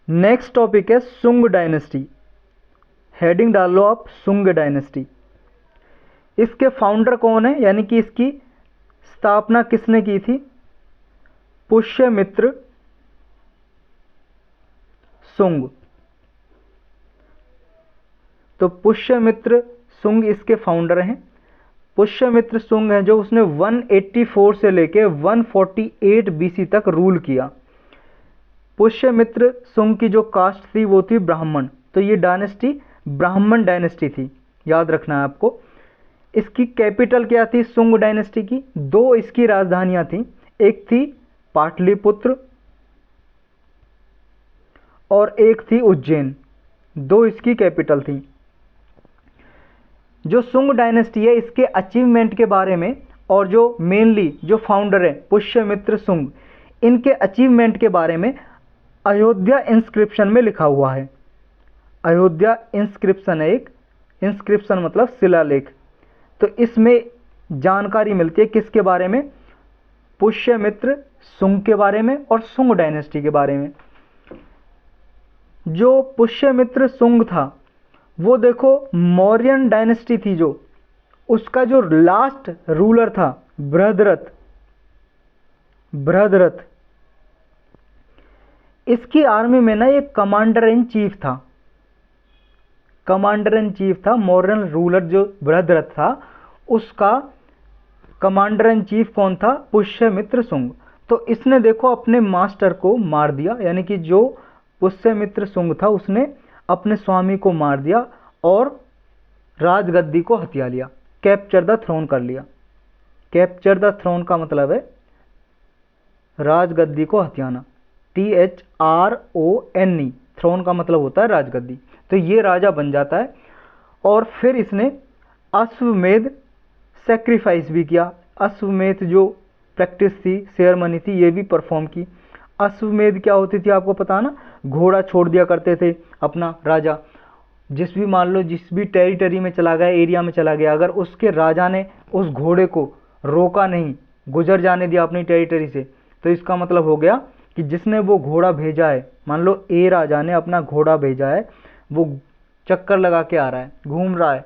Next topic है सुंग dynasty. Heading डाल लो आप, सुंग डायनेस्टी। इसके फाउंडर कौन है, यानी कि इसकी स्थापना किसने की थी? पुष्यमित्र सुंग। तो पुष्यमित्र सुंग इसके फाउंडर हैं। पुष्यमित्र सुंग है जो उसने 184 से लेके 148 बीसी तक रूल किया। पुष्यमित्र सुंग की जो कास्ट थी वो थी ब्राह्मण। तो ये डायनेस्टी ब्राह्मण डायनेस्टी थी, याद रखना है आपको। इसकी कैपिटल क्या थी सुंग डायनेस्टी की? दो इसकी राजधानियां थी, एक थी पाटलिपुत्र और एक थी उज्जैन। दो इसकी कैपिटल थी। जो सुंग डायनेस्टी है इसके अचीवमेंट के बारे में और जो मेनली जो फाउंडर है पुष्यमित्र सुंग, इनके अचीवमेंट के बारे में अयोध्या इंस्क्रिप्शन में लिखा हुआ है। अयोध्या इंस्क्रिप्शन है एक, इंस्क्रिप्शन मतलब शिलालेख। तो इसमें जानकारी मिलती है किसके बारे में? पुष्यमित्र सुंग के बारे में और सुंग डायनेस्टी के बारे में। जो पुष्यमित्र सुंग था वो देखो मौर्यन डायनेस्टी थी जो, उसका जो लास्ट रूलर था बृहद्रथ। बृहद्रथ इसकी आर्मी में ना ये कमांडर इन चीफ था। कमांडर इन चीफ था मौर्यन रूलर जो बृहद्रथ था, उसका कमांडर इन चीफ कौन था? पुष्यमित्र सुंग। तो इसने देखो अपने मास्टर को मार दिया, यानी कि जो पुष्यमित्र सुंग था उसने अपने स्वामी को मार दिया और राजगद्दी को हथिया लिया, कैप्चर द थ्रोन कर लिया। कैप्चर द थ्रोन का मतलब है राजगद्दी को हथियाना, THRONE। थ्रोन का मतलब होता है राजगद्दी। तो ये राजा बन जाता है और फिर इसने अश्वमेध सेक्रीफाइस भी किया। अश्वमेध जो प्रैक्टिस थी, सेरेमनी थी, ये भी परफॉर्म की। अश्वमेध क्या होती थी आपको पता ना? घोड़ा छोड़ दिया करते थे अपना राजा, जिस भी मान लो जिस भी टेरिटरी में चला गया, एरिया में चला गया, अगर उसके राजा ने उस घोड़े को रोका नहीं, गुजर जाने दिया अपनी टेरिटरी से, तो इसका मतलब हो गया कि जिसने वो घोड़ा भेजा है, मान लो ए राजा ने अपना घोड़ा भेजा है, वो चक्कर लगा के आ रहा है, घूम रहा है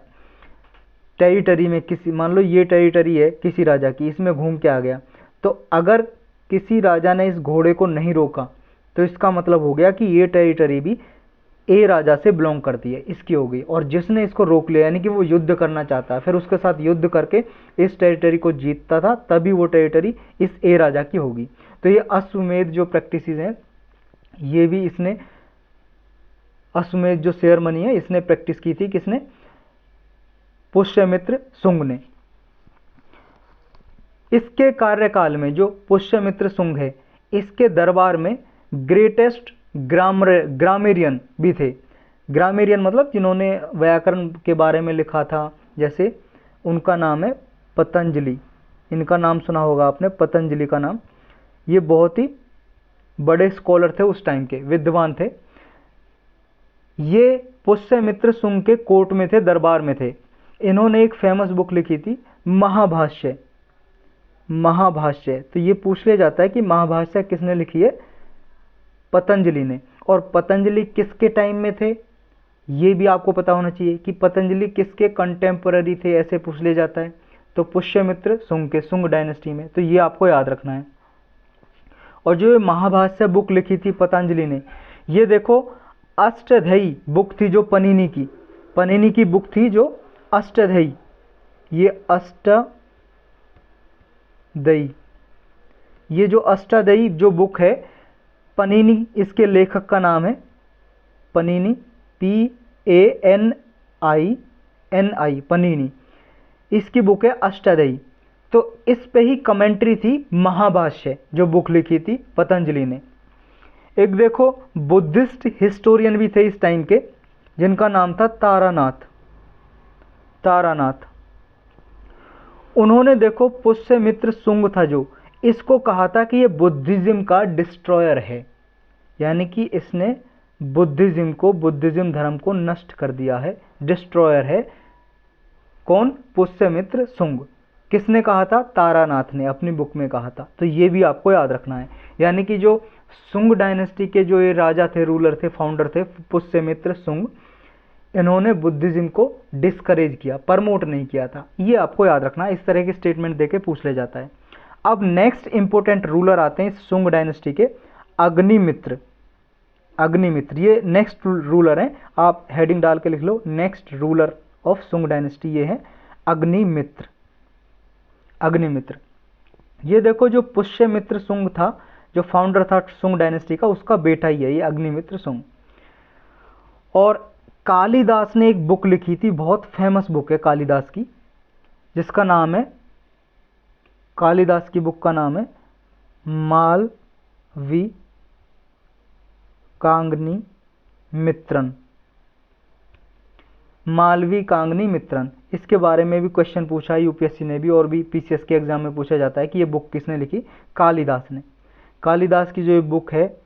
टेरिटरी में, किसी मान लो ये टेरिटरी है किसी राजा की, इसमें घूम के आ गया, तो अगर किसी राजा ने इस घोड़े को नहीं रोका तो इसका मतलब हो गया कि ये टेरिटरी भी ए राजा से बिलोंग करती है, इसकी हो गई। और जिसने इसको रोक लिया, यानी कि वो युद्ध करना चाहता है, फिर उसके साथ युद्ध करके इस टेरिटरी को जीतता था, तभी वो टेरिटरी इस ए राजा की होगी। तो ये अश्वमेध जो प्रैक्टिस हैं, ये भी इसने अश्वमेध जो सेरेमनी है इसने प्रैक्टिस की थी। किसने? पुष्यमित्र सुंग ने। इसके कार्यकाल में जो पुष्यमित्र सुंग है, इसके दरबार में ग्रेटेस्ट ग्रामेरियन भी थे। ग्रामेरियन मतलब जिन्होंने व्याकरण के बारे में लिखा था, जैसे उनका नाम है पतंजलि। इनका नाम सुना होगा आपने, पतंजलि का नाम। ये बहुत ही बड़े स्कॉलर थे उस टाइम के, विद्वान थे। ये पुष्यमित्र सुंग के कोर्ट में थे, दरबार में थे। इन्होंने एक फेमस बुक लिखी थी, महाभाष्य। महाभाष्य, तो ये पूछ लिया जाता है कि महाभाष्य किसने लिखी है? पतंजलि ने। और पतंजलि किसके टाइम में थे, ये भी आपको पता होना चाहिए कि पतंजलि किसके कंटेम्पररी थे, ऐसे पूछ लिया जाता है। तो पुष्यमित्र सुंग के, सुंग डायनेस्टी में, तो ये आपको याद रखना है। और जो महाभाष्य बुक लिखी थी पतंजलि ने, ये देखो अष्टाध्यायी बुक थी जो पनीनी की, पनीनी की बुक थी जो अष्टाध्यायी, ये अष्टाध्यायी, ये जो अष्टाध्यायी जो बुक है पनीनी, इसके लेखक का नाम है पनीनी, PANINI, पनीनी, इसकी बुक है अष्टाध्यायी। तो इस पे ही कमेंट्री थी महाभाष्य जो बुक लिखी थी पतंजलि ने। एक देखो बुद्धिस्ट हिस्टोरियन भी थे इस टाइम के, जिनका नाम था तारानाथ। तारानाथ, उन्होंने देखो पुष्यमित्र सुंग था जो, इसको कहा था कि ये बुद्धिज्म का डिस्ट्रॉयर है, यानी कि इसने बुद्धिज्म को, बुद्धिज्म धर्म को नष्ट कर दिया है, डिस्ट्रॉयर है। कौन? पुष्यमित्र सुंग। किसने कहा था? तारानाथ ने अपनी बुक में कहा था। तो ये भी आपको याद रखना है। यानी कि जो सुंग डायनेस्टी के जो ये राजा थे, रूलर थे, फाउंडर थे, पुष्यमित्र सुंग, इन्होंने बुद्धिज्म को डिस्करेज किया, प्रमोट नहीं किया था। ये आपको याद रखना, इस तरह के स्टेटमेंट देके पूछ ले जाता है। अब नेक्स्ट इंपोर्टेंट रूलर आते हैं सुंग डायनेस्टी के, अग्निमित्र। अग्निमित्र ये नेक्स्ट रूलर हैं, आप हेडिंग डाल के लिख लो, नेक्स्ट रूलर ऑफ सुंग डायनेस्टी ये है अग्निमित्र। अग्निमित्र ये देखो, जो पुष्यमित्र सुंग था, जो फाउंडर था सुंग डायनेस्टी का, उसका बेटा ही है ये अग्निमित्र सुंग। और कालिदास ने एक बुक लिखी थी, बहुत फेमस बुक है कालिदास की, जिसका नाम है, कालिदास की बुक का नाम है मालवी कांगनी मित्रन। मालवी कांगनी मित्रन, इसके बारे में भी क्वेश्चन पूछा है यूपीएससी ने भी, और भी पीसीएस के एग्जाम में पूछा जाता है कि ये बुक किसने लिखी? कालिदास ने। कालिदास की जो ये बुक है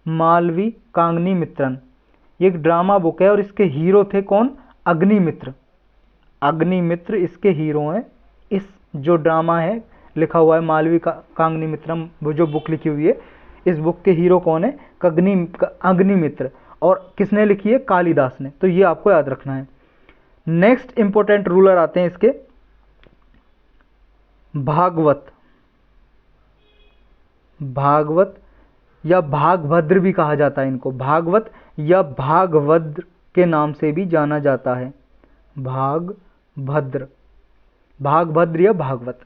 मालवी कांगनी मित्रन, ये एक ड्रामा बुक है, और इसके हीरो थे कौन? अग्निमित्र। अग्निमित्र इसके हीरो हैं। इस जो ड्रामा है लिखा हुआ है मालवी कांगनी मित्रम, वो जो बुक लिखी हुई है, इस बुक के हीरो कौन है? अग्निमित्र। और किसने लिखी है? कालिदास ने। तो ये आपको याद रखना है। नेक्स्ट इंपोर्टेंट रूलर आते हैं इसके भागवत। भागवत या भागभद्र भी कहा जाता है इनको, भागवत या भागभद्र के नाम से भी जाना जाता है, भागभद्र, भागभद्र या भागवत।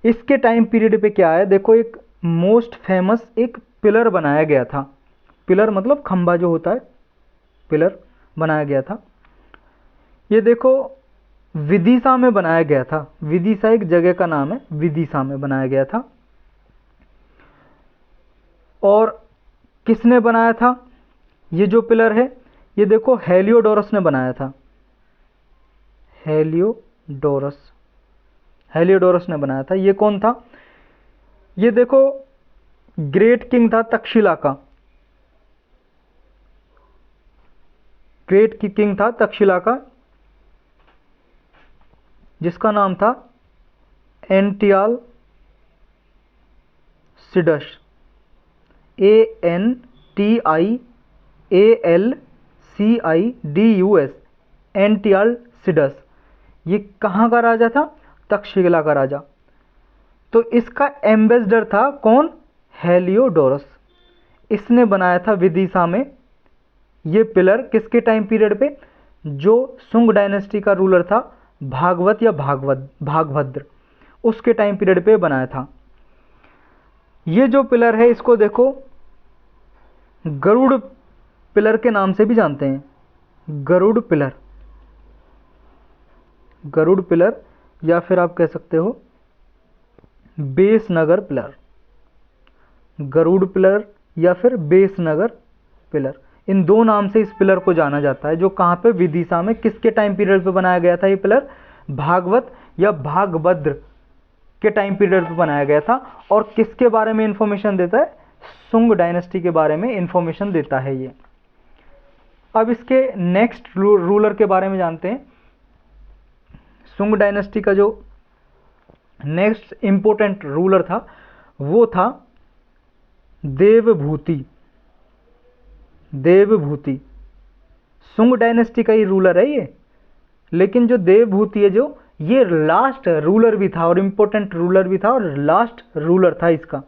इसके टाइम पीरियड पे क्या है देखो, एक मोस्ट फेमस एक पिलर बनाया गया था। पिलर मतलब खंबा जो होता है, पिलर बनाया गया था। ये देखो विदिशा में बनाया गया था। विदिशा एक जगह का नाम है, विदिशा में बनाया गया था। और किसने बनाया था ये जो पिलर है? ये देखो हेलियोडोरस ने बनाया था। हेलियोडोरस, हेलियोडोरस ने बनाया था। ये कौन था? ये देखो ग्रेट किंग था तक्षशिला का, ग्रेट किंग था तक्षशिला का, जिसका नाम था एंटियाल सिडस, ANTIALCIDUS, एंटियाल सिडस। ये कहाँ का राजा था? तक्षशिला का राजा। तो इसका एम्बेसडर था कौन? हेलियोडोरस। इसने बनाया था विदिशा में ये पिलर। किसके टाइम पीरियड पे? जो सुंग डायनेस्टी का रूलर था भागवत या भागभद्र, उसके टाइम पीरियड पे बनाया था। ये जो पिलर है इसको देखो गरुड़ पिलर के नाम से भी जानते हैं, गरुड़ पिलर, गरुड़ पिलर, या फिर आप कह सकते हो बेसनगर पिलर, गरुड़ पिलर या फिर बेसनगर पिलर। इन दो नाम से इस पिलर को जाना जाता है, जो कहाँ पे? विदिशा में। किसके टाइम पीरियड पे बनाया गया था ये पिलर? भागवत या भागभद्र के टाइम पीरियड पे बनाया गया था। और किसके बारे में इंफॉर्मेशन देता है? सुंग डायनेस्टी के बारे में इंफॉर्मेशन देता है ये। अब इसके नेक्स्ट रूलर के बारे में जानते हैं। सुंग डायनेस्टी का जो नेक्स्ट इंपोर्टेंट रूलर था वो था देवभूति। देवभूति सुंग डायनेस्टी का ही रूलर है ये, लेकिन जो देवभूति है, जो ये लास्ट रूलर भी था और इंपॉर्टेंट रूलर भी था, और लास्ट रूलर था इसका।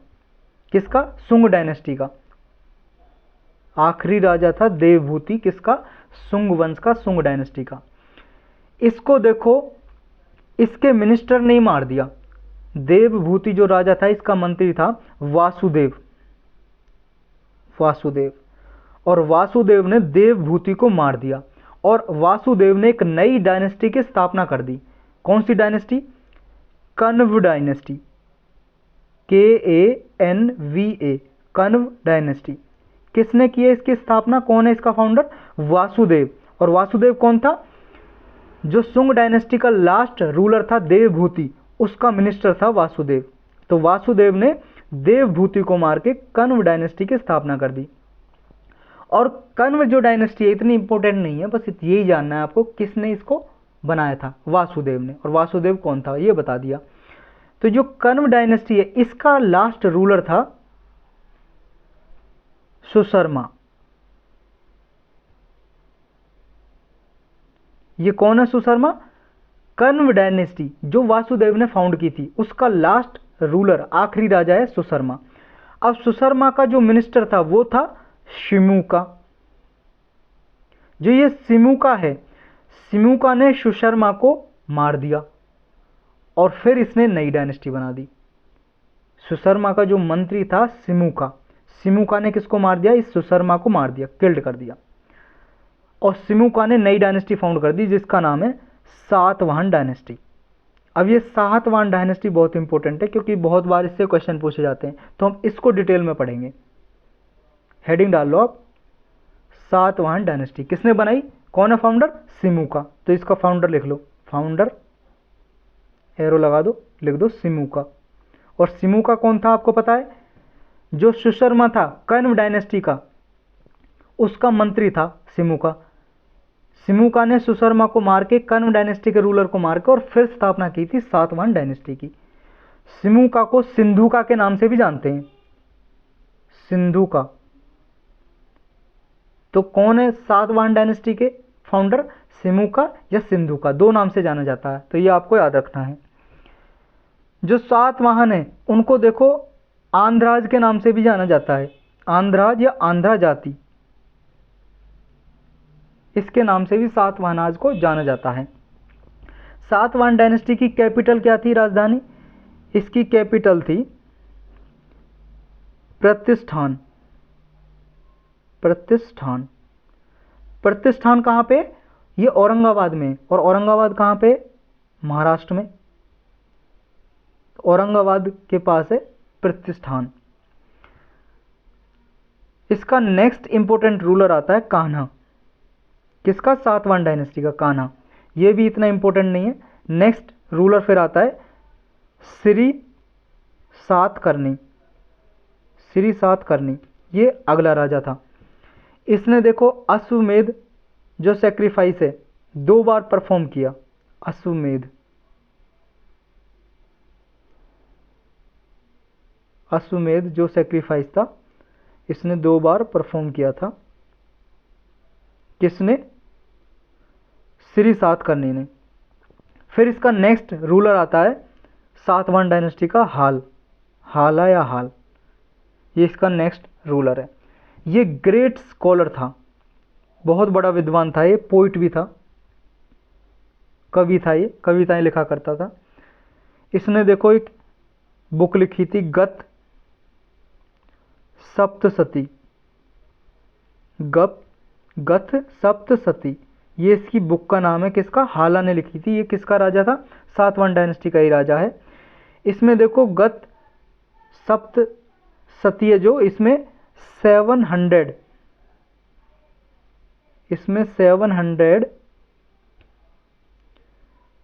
किसका? सुंग डायनेस्टी का आखिरी राजा था देवभूति। किसका? सुंग वंश का, सुंग डायनेस्टी का। इसको देखो, इसके मिनिस्टर ने मार दिया। देवभूति जो राजा था, इसका मंत्री था वासुदेव। वासुदेव, और वासुदेव ने देवभूति को मार दिया, और वासुदेव ने एक नई डायनेस्टी की स्थापना कर दी। कौन सी dynasty? Kanva dynasty, KANVA, Kanva dynasty. किसने की है इसकी स्थापना? कौन है इसका फाउंडर? वासुदेव। और वासुदेव कौन था? जो सुंग डायनेस्टी का लास्ट रूलर था देवभूति, उसका मिनिस्टर था वासुदेव। तो वासुदेव ने देवभूति को मार के कण्व डायनेस्टी की स्थापना कर दी। और कण्व जो डायनेस्टी है इतनी इंपॉर्टेंट नहीं है, बस यही जानना है आपको, किसने इसको बनाया था वासुदेव ने, और वासुदेव कौन था ये बता दिया। तो जो कण्व डायनेस्टी है इसका लास्ट रूलर था सुशर्मा। ये कौन है सुशर्मा? कण्व डायनेस्टी जो वासुदेव ने फाउंड की थी उसका लास्ट रूलर, आखिरी राजा है सुशर्मा। अब सुशर्मा का जो मिनिस्टर था वो था शिमुका। जो ये शिमुका है, शिमुका ने सुशर्मा को मार दिया और फिर इसने नई डायनेस्टी बना दी। सुशर्मा का जो मंत्री था शिमुका, शिमुका ने किसको मार दिया? इस सुशर्मा को मार दिया, किल्ड कर दिया, और शिमुका ने नई डायनेस्टी फाउंड कर दी जिसका नाम है सातवाहन डायनेस्टी। अब ये सातवाहन डायनेस्टी बहुत इंपॉर्टेंट है क्योंकि बहुत बार इससे क्वेश्चन पूछे जाते हैं, तो हम इसको डिटेल में पढ़ेंगे। हेडिंग डाल लो आप, सातवाहन डायनेस्टी किसने बनाई, कौन है फाउंडर? शिमुका। तो इसका फाउंडर लिख लो, फाउंडर एरो लगा दो, लिख दो शिमुका। और शिमुका कौन था आपको पता है? जो सुशर्मा था कण्व डायनेस्टी का, उसका मंत्री था शिमुका। शिमुका ने सुशर्मा को मार के, कण्व डायनेस्टी के रूलर को मार के, और फिर स्थापना की थी सातवाहन डायनेस्टी की। शिमुका को सिंधुका के नाम से भी जानते हैं, सिंधुका। तो कौन है सातवाहन डायनेस्टी के फाउंडर? शिमुका या सिंधुका, दो नाम से जाना जाता है, तो ये आपको याद रखना है। जो सातवाहन है उनको देखो आंध्राज के नाम से भी जाना जाता है, आंध्राज या आंध्रा जाति, इसके नाम से भी सातवाहनाज को जाना जाता है। सातवाहन डायनेस्टी की कैपिटल क्या थी, राजधानी? इसकी कैपिटल थी प्रतिष्ठान। प्रतिष्ठान, प्रतिष्ठान कहाँ पे? ये औरंगाबाद में। और औरंगाबाद कहाँ पे? महाराष्ट्र में। औरंगाबाद के पास है प्रतिष्ठान। इसका नेक्स्ट इंपॉर्टेंट रूलर आता है कान्हा। किसका? सातवाहन डायनेस्टी का कान्हा। ये भी इतना इंपॉर्टेंट नहीं है। नेक्स्ट रूलर फिर आता है श्री सातकर्णी। श्री सातकर्णी ये अगला राजा था। इसने देखो अश्वमेध जो सैक्रिफाइस है 2 बार परफॉर्म किया। अश्वमेध, अश्वमेध जो सैक्रिफाइस था इसने 2 बार परफॉर्म किया था। किसने? श्री सातकर्णी ने। फिर इसका नेक्स्ट रूलर आता है सातवाहन डायनेस्टी का हाल। हाला या हाल, ये इसका नेक्स्ट रूलर है। ये ग्रेट स्कॉलर था, बहुत बड़ा विद्वान था, ये पोइट भी था, कवि था, ये कविताएं लिखा करता था। इसने देखो एक बुक लिखी थी गत सप्तशती, गत सप्तशती, ये इसकी बुक का नाम है। किसका? हाला ने लिखी थी। ये किसका राजा था? सातवाहन डायनेस्टी का ही राजा है। इसमें देखो गत सप्तशती है जो, इसमें 700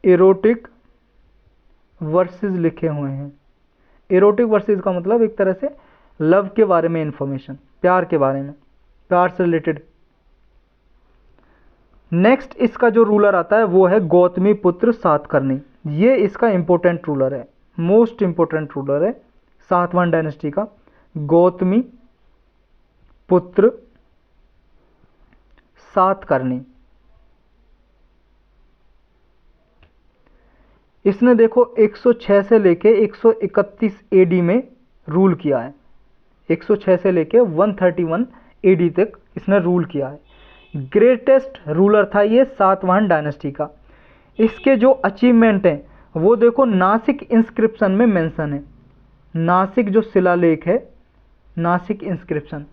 इरोटिक वर्सेस लिखे हुए हैं। इरोटिक वर्सेस का मतलब एक तरह से लव के बारे में इंफॉर्मेशन, प्यार के बारे में, प्यार से रिलेटेड। नेक्स्ट इसका जो रूलर आता है वो है गौतमी पुत्र सातकर्णी। ये इसका इंपॉर्टेंट रूलर है, मोस्ट इंपॉर्टेंट रूलर है सातवाहन डायनेस्टी का, गौतमी पुत्र सातकर्णी। इसने देखो 106 से लेके 131 एडी में रूल किया है। 106 से लेके 131 एडी तक इसने रूल किया है। ग्रेटेस्ट रूलर था ये सातवाहन डायनेस्टी का। इसके जो अचीवमेंट हैं वो देखो नासिक इंस्क्रिप्शन में मेंशन है। नासिक जो शिलालेख है, नासिक इंस्क्रिप्शन,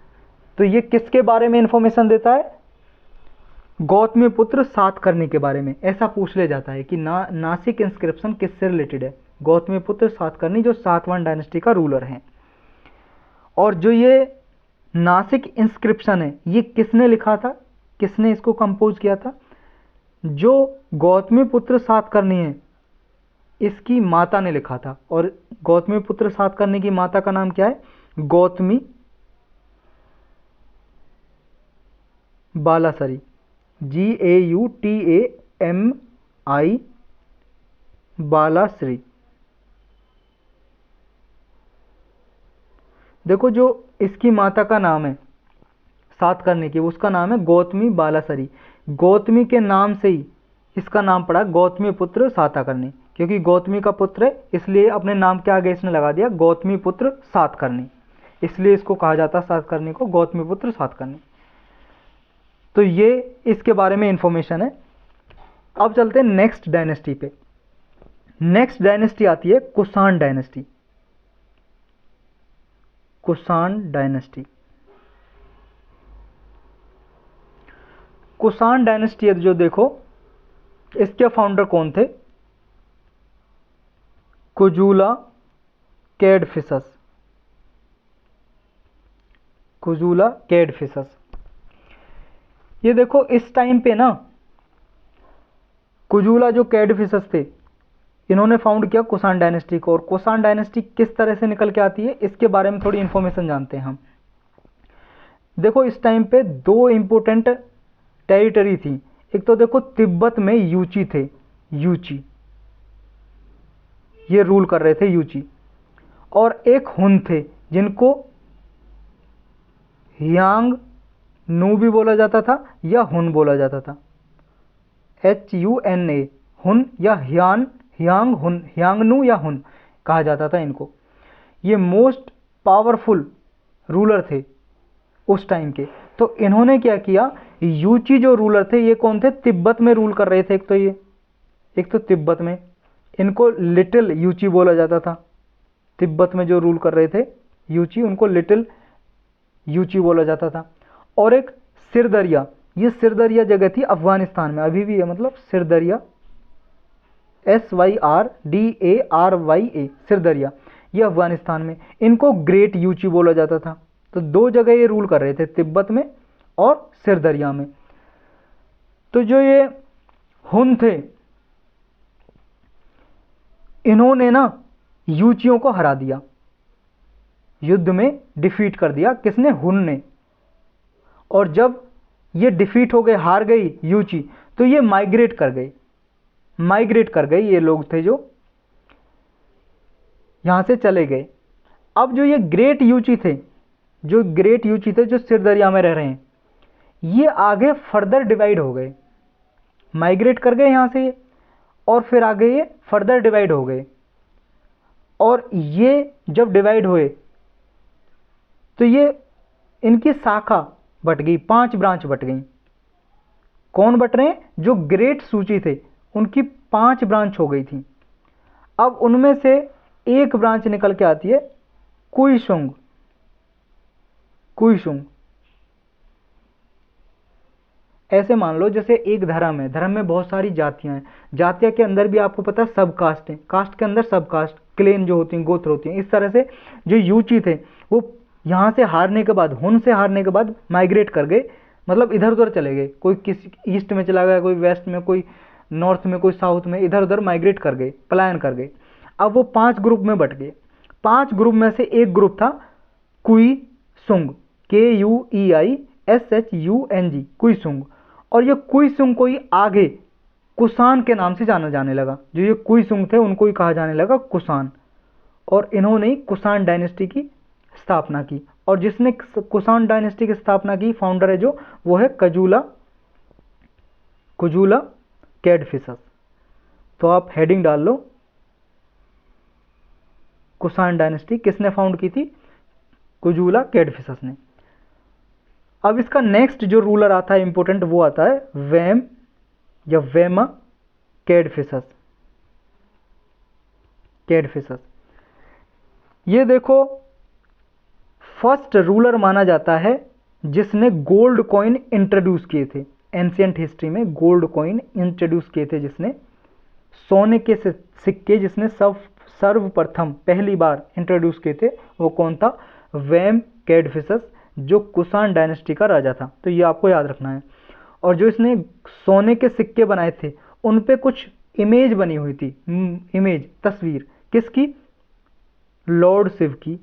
तो ये किसके बारे में इंफॉर्मेशन देता है? गौतमी पुत्र सातकर्णी के बारे में। ऐसा पूछ ले जाता है कि नासिक इंस्क्रिप्शन किससे रिलेटेड है? गौतमी पुत्र सातकर्णी जो सातवाहन डायनेस्टी का रूलर हैं। और जो ये नासिक इंस्क्रिप्शन है ये किसने लिखा था, किसने इसको कंपोज किया था? जो गौतमी पुत्र सातकर्णी है इसकी माता ने लिखा था। और गौतमी पुत्र सातकर्णी की माता का नाम क्या है? गौतमी बालासरी, GAUTAMSARI। आई बालाश्री। देखो जो इसकी माता का नाम है सातकर्णी की, उसका नाम है गौतमी बालासरी। गौतमी के नाम से ही इसका नाम पड़ा गौतमी पुत्र सातकर्णी, क्योंकि गौतमी का पुत्र है इसलिए अपने नाम के आगे इसने लगा दिया गौतमी पुत्र सातकर्णी, इसलिए इसको कहा जाता है सातकर्णी को गौतमी पुत्र सातकर्णी। तो ये इसके बारे में इंफॉर्मेशन है। अब चलते हैं नेक्स्ट डायनेस्टी पे। नेक्स्ट डायनेस्टी आती है Kushan dynasty. Kushan dynasty, Kushan dynasty जो देखो इसके फाउंडर कौन थे? कुजूला कैडफिसस। कुजूला कैडफिसस। ये देखो इस टाइम पे ना कुजूला जो कैडफिसस थे इन्होंने फाउंड किया कुषाण डायनेस्टी को। और कुषाण डायनेस्टी किस तरह से निकल के आती है इसके बारे में थोड़ी इंफॉर्मेशन जानते हैं हम। देखो इस टाइम पे दो इंपोर्टेंट टेरिटरी थी। एक तो देखो तिब्बत में यूची थे, यूची ये रूल कर रहे थे यूची, और एक हुन थे जिनको ह्यांग नू भी बोला जाता था या हुन बोला जाता था, HUNA, हुन या ह्यांग हुन, ह्यांगनू या हुन कहा जाता था इनको। ये मोस्ट पावरफुल रूलर थे उस टाइम के। तो इन्होंने क्या किया, यूची जो रूलर थे ये कौन थे? तिब्बत में रूल कर रहे थे। एक तो तिब्बत में इनको लिटिल यूची बोला जाता था। तिब्बत में जो रूल कर रहे थे यूची, उनको लिटिल यूची बोला जाता था। और एक सिरदरिया, ये सिरदरिया जगह थी अफगानिस्तान में, अभी भी है, मतलब सिरदरिया SYRDARYA सिरदरिया, ये अफगानिस्तान में, इनको ग्रेट यूची बोला जाता था। तो दो जगह ये रूल कर रहे थे, तिब्बत में और सिरदरिया में। तो जो ये हुन थे इन्होंने ना यूचियों को हरा दिया, युद्ध में डिफीट कर दिया। किसने? हुन ने। और जब ये डिफीट हो गए, हार गई यूची, तो ये माइग्रेट कर गए। ये लोग थे जो यहां से चले गए। अब जो ये ग्रेट यूची थे, जो सिरदरिया में रह रहे हैं, ये आगे फर्दर डिवाइड हो गए, माइग्रेट कर गए यहां से और फिर आगे ये फर्दर डिवाइड हो गए। और ये जब डिवाइड हुए तो ये इनकी शाखा बट गई, 5 ब्रांच बट गई। कौन बट रहे हैं? जो ग्रेट सूची थे उनकी 5 ब्रांच हो गई थी। अब उनमें से एक ब्रांच निकल के आती है कुइशुंग। ऐसे मान लो जैसे एक धर्म है, धर्म में बहुत सारी जातियां हैं, जातियां के अंदर भी आपको पता है सब कास्ट है, कास्ट के अंदर सब कास्ट, क्लेन जो होती हैं, गोत्र होती हैं। इस तरह से जो यूची थे वो यहाँ से हारने के बाद, हुन से हारने के बाद माइग्रेट कर गए, मतलब इधर उधर चले गए। कोई किसी ईस्ट में चला गया, कोई वेस्ट में, कोई नॉर्थ में, कोई साउथ में, इधर उधर माइग्रेट कर गए, पलायन कर गए। अब वो 5 ग्रुप में बट गए। 5 ग्रुप में से एक ग्रुप था कुइशुंग, KUEISHUNG, कुइशुंग। और ये कुइशुंग को ही आगे कुषाण के नाम से जाना जाने लगा। जो ये कुइशुंग थे उनको ही कहा जाने लगा कुषाण। और इन्होंने ही कुषाण डायनेस्टी की स्थापना की। और जिसने कुषाण डायनेस्टी की स्थापना की, फाउंडर है जो, वो है कुजूला कैडफिसस। तो आप हेडिंग डाल लो, कुषाण डायनेस्टी किसने फाउंड की थी? कुजूला कैडफिसस ने। अब इसका नेक्स्ट जो रूलर आता है इंपोर्टेंट, वो आता है वेम या वेमा कैडफिसस। ये देखो फर्स्ट रूलर माना जाता है जिसने गोल्ड कॉइन इंट्रोड्यूस किए थे। एंशिएंट हिस्ट्री में गोल्ड कॉइन इंट्रोड्यूस किए थे जिसने, सोने के सिक्के जिसने सर्वप्रथम पहली बार इंट्रोड्यूस किए थे, वो कौन था? वेम कैडफिसस, जो कुषाण डायनेस्टी का राजा था। तो ये आपको याद रखना है। और जो इसने सोने के सिक्के बनाए थे उन पे कुछ इमेज बनी हुई थी, तस्वीर किसकी? लॉर्ड शिव की,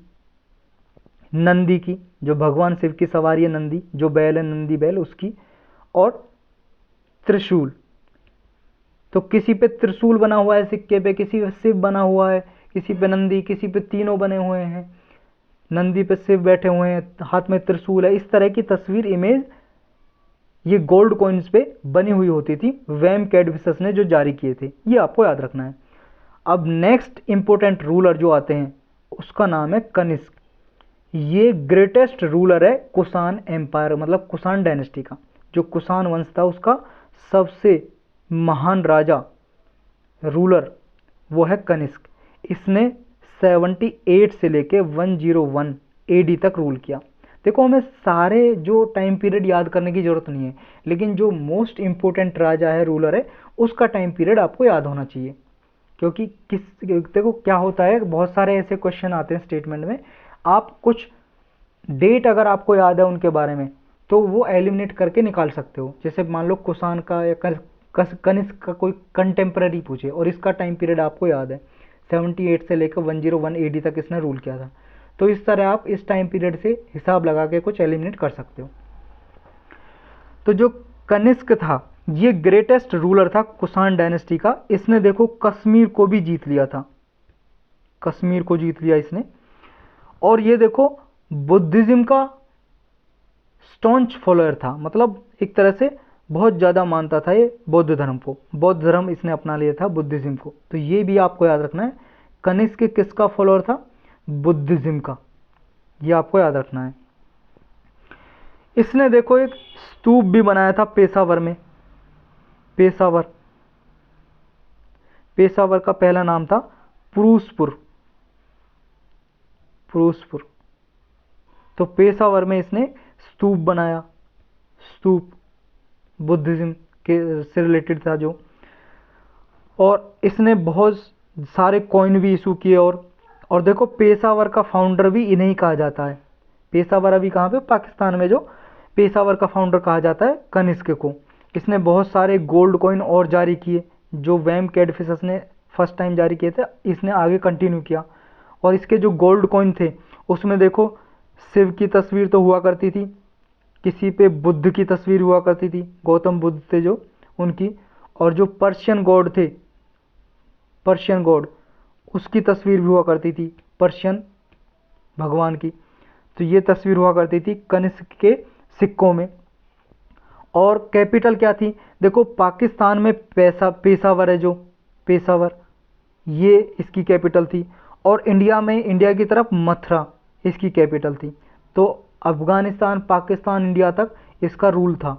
नंदी की, जो भगवान शिव की सवारी है नंदी, जो बैल है नंदी बैल, उसकी, और त्रिशूल, तो किसी पे त्रिशूल बना हुआ है सिक्के पे, किसी पे शिव बना हुआ है, किसी पे नंदी, किसी पे तीनों बने हुए हैं, नंदी पे शिव बैठे हुए हैं, हाथ में त्रिशूल है। इस तरह की तस्वीर, इमेज ये गोल्ड कॉइन्स पे बनी हुई होती थी, वैम कैडफिसस ने जो जारी किए थे। ये आपको याद रखना है। अब नेक्स्ट इंपोर्टेंट रूलर जो आते हैं उसका नाम है कनिष्क। ये ग्रेटेस्ट रूलर है कुषाण एम्पायर, मतलब कुषाण डायनेस्टी का। जो कुषाण वंश था उसका सबसे महान राजा, रूलर, वो है कनिष्क। इसने 78 से लेके 101 एडी तक रूल किया। देखो, हमें सारे जो टाइम पीरियड याद करने की जरूरत नहीं है, लेकिन जो मोस्ट इंपोर्टेंट राजा है, रूलर है, उसका टाइम पीरियड आपको याद होना चाहिए। क्योंकि देखो क्या होता है, बहुत सारे ऐसे क्वेश्चन आते हैं स्टेटमेंट में, आप कुछ डेट अगर आपको याद है उनके बारे में तो वो एलिमिनेट करके निकाल सकते हो। जैसे मान लो कुषाण का या कनिष्क का कोई कंटेम्प्रेरी पूछे और इसका टाइम पीरियड आपको याद है, 78 से लेकर 101 एडी तक इसने रूल किया था, तो इस तरह आप इस टाइम पीरियड से हिसाब लगा के कुछ एलिमिनेट कर सकते हो। तो जो कनिष्क था ये ग्रेटेस्ट रूलर था कुषाण डायनेस्टी का। इसने देखो कश्मीर को भी जीत लिया था, कश्मीर को जीत लिया इसने। और ये देखो बुद्धिज्म का स्टॉन्च फॉलोअर था, मतलब एक तरह से बहुत ज़्यादा मानता था ये बौद्ध धर्म को, बौद्ध धर्म इसने अपना लिया था, बुद्धिज्म को। तो ये भी आपको याद रखना है, कनिष्क किसका फॉलोअर था, बुद्धिज्म का, ये आपको याद रखना है। इसने देखो एक स्तूप भी बनाया था पेशावर में, पेशावर, पेशावर का पहला नाम था पुरुषपुर, पुरुषपुर। तो पेशावर में इसने स्तूप बनाया, स्तूप बुद्धिज्म के से रिलेटेड था जो। और इसने बहुत सारे कॉइन भी इशू किए। और देखो पेशावर का फाउंडर भी इन्हें कहा जाता है। पेशावर अभी कहाँ पे, पाकिस्तान में, जो पेशावर का फाउंडर कहा जाता है कनिष्क को। इसने बहुत सारे गोल्ड कॉइन और जारी किए, जो वैम कैडफिसस ने फर्स्ट टाइम जारी किए थे, इसने आगे कंटिन्यू किया। और इसके जो गोल्ड कॉइन थे उसमें देखो शिव की तस्वीर तो हुआ करती थी, किसी पे बुद्ध की तस्वीर हुआ करती थी, गौतम बुद्ध थे जो, उनकी। और जो पर्शियन गॉड थे, पर्शियन गॉड, उसकी तस्वीर भी हुआ करती थी, पर्शियन भगवान की। तो ये तस्वीर हुआ करती थी कनिष्क के सिक्कों में। और कैपिटल क्या थी, देखो पाकिस्तान में पेशावर है जो, पेशावर, ये इसकी कैपिटल थी। और इंडिया में, इंडिया की तरफ मथुरा इसकी कैपिटल थी। तो अफगानिस्तान, पाकिस्तान, इंडिया तक इसका रूल था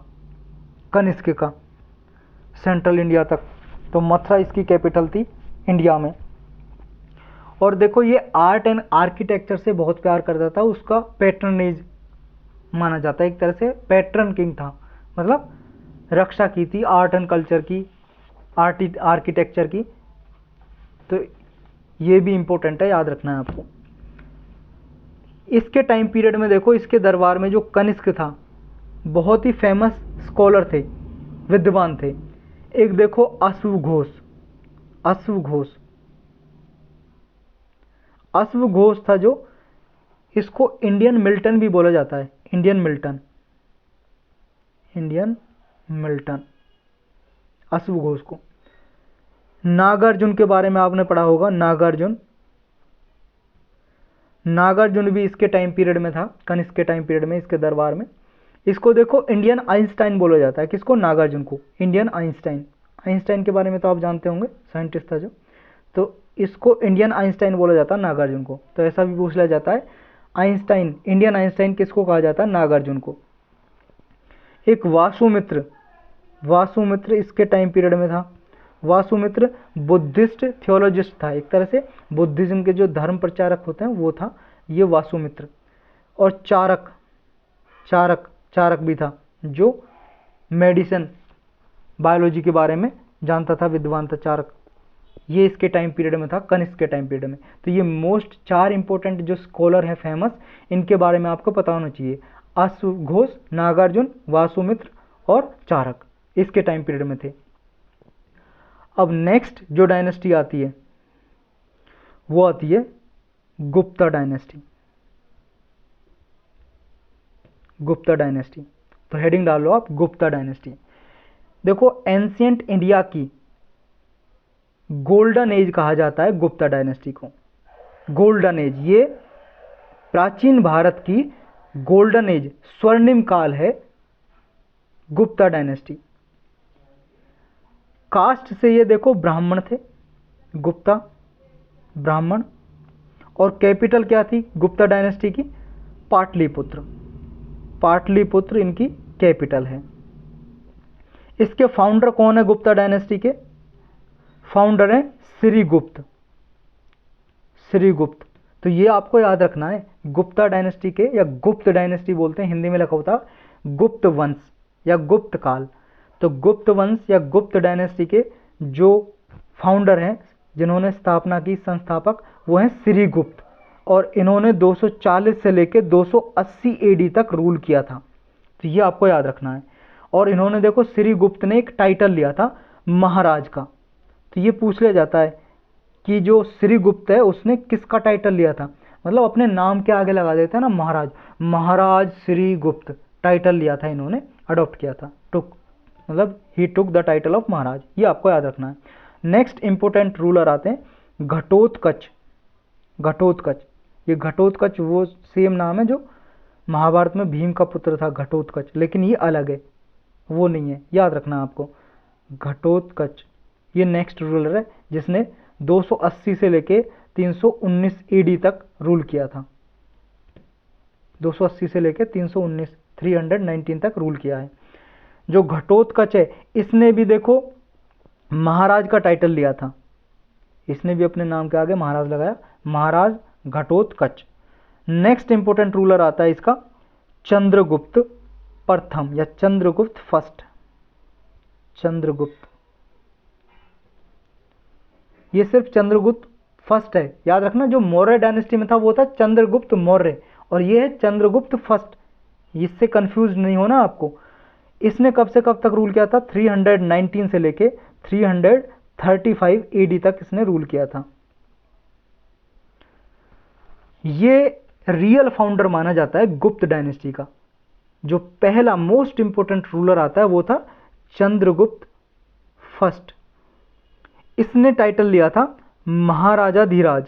कनिष्क का, सेंट्रल इंडिया तक। तो मथुरा इसकी कैपिटल थी इंडिया में। और देखो ये आर्ट एंड आर्किटेक्चर से बहुत प्यार करता था, उसका पैट्रनेज माना जाता है, एक तरह से पैट्रन किंग था, मतलब रक्षा की थी आर्ट एंड कल्चर की, आर्किटेक्चर की। तो ये भी इंपॉर्टेंट है, याद रखना है आपको। इसके टाइम पीरियड में देखो इसके दरबार में जो कनिष्क था, बहुत ही फेमस स्कॉलर थे, विद्वान थे। एक देखो अश्व घोष, अश्व घोष, अश्व घोष था जो, इसको इंडियन मिल्टन भी बोला जाता है, इंडियन मिल्टन, इंडियन मिल्टन, अश्व घोष को। नागार्जुन के बारे में आपने पढ़ा होगा, नागार्जुन, नागार्जुन भी इसके टाइम पीरियड में था, कनिष्क के टाइम पीरियड में इसके दरबार में। इसको देखो इंडियन आइंस्टाइन बोला जाता है, किसको, नागार्जुन को, इंडियन आइंस्टाइन। आइंस्टाइन के बारे में तो आप जानते होंगे, साइंटिस्ट था जो। तो इसको इंडियन आइंस्टाइन बोला जाता है नागार्जुन को। तो ऐसा भी पूछ लिया जाता है, आइंस्टाइन, इंडियन आइंस्टाइन किसको कहा जाता है, नागार्जुन को। एक वासुमित्र, वासुमित्र इसके टाइम पीरियड में था। वासुमित्र बुद्धिस्ट थियोलॉजिस्ट था, एक तरह से बुद्धिज्म के जो धर्म प्रचारक होते हैं वो था ये वासुमित्र। और चारक, चारक, चारक भी था, जो मेडिसिन, बायोलॉजी के बारे में जानता था, विद्वान था चारक। ये इसके टाइम पीरियड में था, कनिष्क के टाइम पीरियड में। तो ये मोस्ट 4 इंपॉर्टेंट जो स्कॉलर है फेमस, इनके बारे में आपको पता होना चाहिए। अश्व घोष, नागार्जुन, वासुमित्र और चारक इसके टाइम पीरियड में थे। अब नेक्स्ट जो डायनेस्टी आती है वो आती है गुप्ता डायनेस्टी, गुप्ता डायनेस्टी। तो हेडिंग डाल लो आप, गुप्ता डायनेस्टी। देखो एंशियंट इंडिया की गोल्डन एज कहा जाता है गुप्ता डायनेस्टी को। गोल्डन एज, ये प्राचीन भारत की गोल्डन एज, स्वर्णिम काल है गुप्ता डायनेस्टी। कास्ट से ये देखो ब्राह्मण थे, गुप्ता ब्राह्मण। और कैपिटल क्या थी गुप्ता डायनेस्टी की? पाटलिपुत्र। पाटलिपुत्र इनकी कैपिटल है। इसके फाउंडर कौन है गुप्ता डायनेस्टी के? फाउंडर हैं श्रीगुप्त। श्रीगुप्त, तो ये आपको याद रखना है, गुप्ता डायनेस्टी के, या गुप्त डायनेस्टी बोलते हैं, हिंदी में लिखा होता गुप्त वंश या गुप्त काल। तो गुप्त वंश या गुप्त डायनेस्टी के जो फाउंडर हैं, जिन्होंने स्थापना की, संस्थापक, वो हैं श्रीगुप्त। और इन्होंने 240 से लेकर 280 एडी तक रूल किया था। तो ये आपको याद रखना है। और इन्होंने देखो, श्रीगुप्त ने एक टाइटल लिया था महाराज का। तो ये पूछ लिया जाता है कि जो श्रीगुप्त है उसने किसका टाइटल लिया था, मतलब अपने नाम के आगे लगा देते हैं ना महाराज, महाराज श्रीगुप्त टाइटल लिया था इन्होंने, अडॉप्ट किया था, टुक, मतलब ही टुक द टाइटल ऑफ महाराज। ये आपको याद रखना है। नेक्स्ट इंपोर्टेंट रूलर आते हैं घटोत्कच। घटोत्कच, ये घटोत्कच वो सेम नाम है जो महाभारत में भीम का पुत्र था घटोत्कच, लेकिन ये अलग है, वो नहीं है, याद रखना आपको। घटोत्कच ये नेक्स्ट रूलर है जिसने 280 से लेके 319 एडी तक रूल किया था। 280 से लेके 319, 319 तक रूल किया है। जो घटोत्कच है इसने भी देखो महाराज का टाइटल लिया था, इसने भी अपने नाम के आगे महाराज लगाया, महाराज घटोत्कच। नेक्स्ट इंपोर्टेंट रूलर आता है इसका चंद्रगुप्त प्रथम या चंद्रगुप्त फर्स्ट। चंद्रगुप्त, ये सिर्फ चंद्रगुप्त फर्स्ट है, याद रखना। जो मौर्य डायनेस्टी में था वो था चंद्रगुप्त मौर्य, और ये है चंद्रगुप्त फर्स्ट, इससे कंफ्यूज नहीं होना आपको। इसने कब से कब तक रूल किया था? 319 से लेके 335 एडी तक इसने रूल किया था। ये रियल फाउंडर माना जाता है गुप्त डायनेस्टी का। जो पहला मोस्ट इंपोर्टेंट रूलर आता है वो था चंद्रगुप्त फर्स्ट। इसने टाइटल लिया था महाराजा धीराज।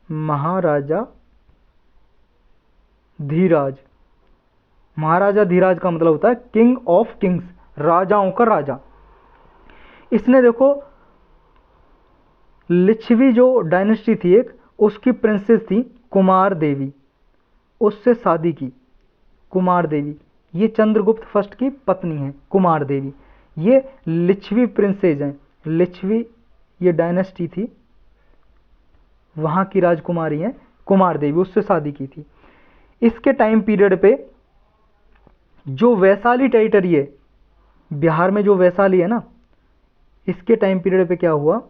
महाराजा धीराज, महाराजा धीराज का मतलब होता है किंग ऑफ किंग्स, राजाओं का राजा। इसने देखो लिच्छवी जो डायनेस्टी थी एक, उसकी प्रिंसेस थी कुमार देवी, उससे शादी की कुमार देवी। ये चंद्रगुप्त फर्स्ट की पत्नी है कुमार देवी। ये लिच्छवी प्रिंसेस हैं। लिच्छवी ये डायनेस्टी थी, वहाँ की राजकुमारी हैं कुमार देवी, उससे शादी की थी। इसके टाइम पीरियड पे जो वैशाली टेरिटरी है, बिहार में जो वैशाली है ना, इसके टाइम पीरियड पे क्या हुआ,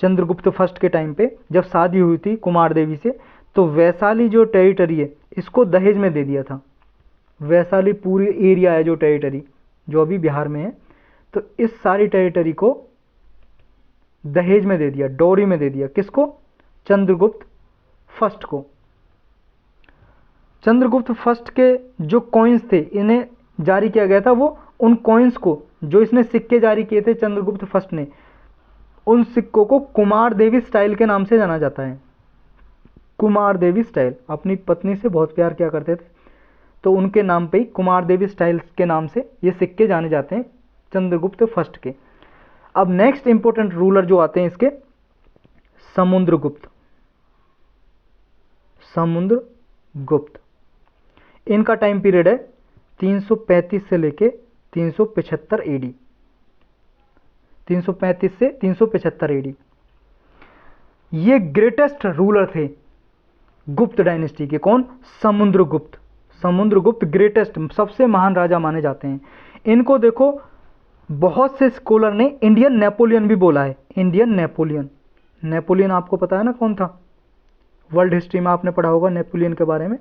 चंद्रगुप्त फर्स्ट के टाइम पे जब शादी हुई थी कुमार देवी से, तो वैशाली जो टेरिटरी है इसको दहेज में दे दिया था। वैशाली पूरी एरिया है जो टेरिटरी जो अभी बिहार में है, तो इस सारी टेरिटरी को दहेज में दे दिया, डोरी में दे दिया। किसको? चंद्रगुप्त फर्स्ट को। चंद्रगुप्त फर्स्ट के जो कॉइन्स थे इन्हें जारी किया गया था, वो उन कॉइन्स को, जो इसने सिक्के जारी किए थे चंद्रगुप्त फर्स्ट ने, उन सिक्कों को कुमार देवी स्टाइल के नाम से जाना जाता है। कुमार देवी स्टाइल, अपनी पत्नी से बहुत प्यार किया करते थे, तो उनके नाम पे ही कुमार देवी स्टाइल के नाम से ये सिक्के जाने जाते हैं चंद्रगुप्त फर्स्ट के। अब नेक्स्ट इंपोर्टेंट रूलर जो आते हैं इसके, समुद्रगुप्त। समुद्रगुप्त, इनका टाइम पीरियड है 335 से लेके 375 एडी। 335 से 375 एडी। ये ग्रेटेस्ट रूलर थे गुप्त डायनेस्टी के। कौन? समुद्रगुप्त। समुद्रगुप्त ग्रेटेस्ट, सबसे महान राजा माने जाते हैं। इनको देखो बहुत से स्कॉलर ने इंडियन नेपोलियन भी बोला है। इंडियन नेपोलियन, नेपोलियन आपको पता है ना कौन था, वर्ल्ड हिस्ट्री में आपने पढ़ा होगा नेपोलियन के बारे में।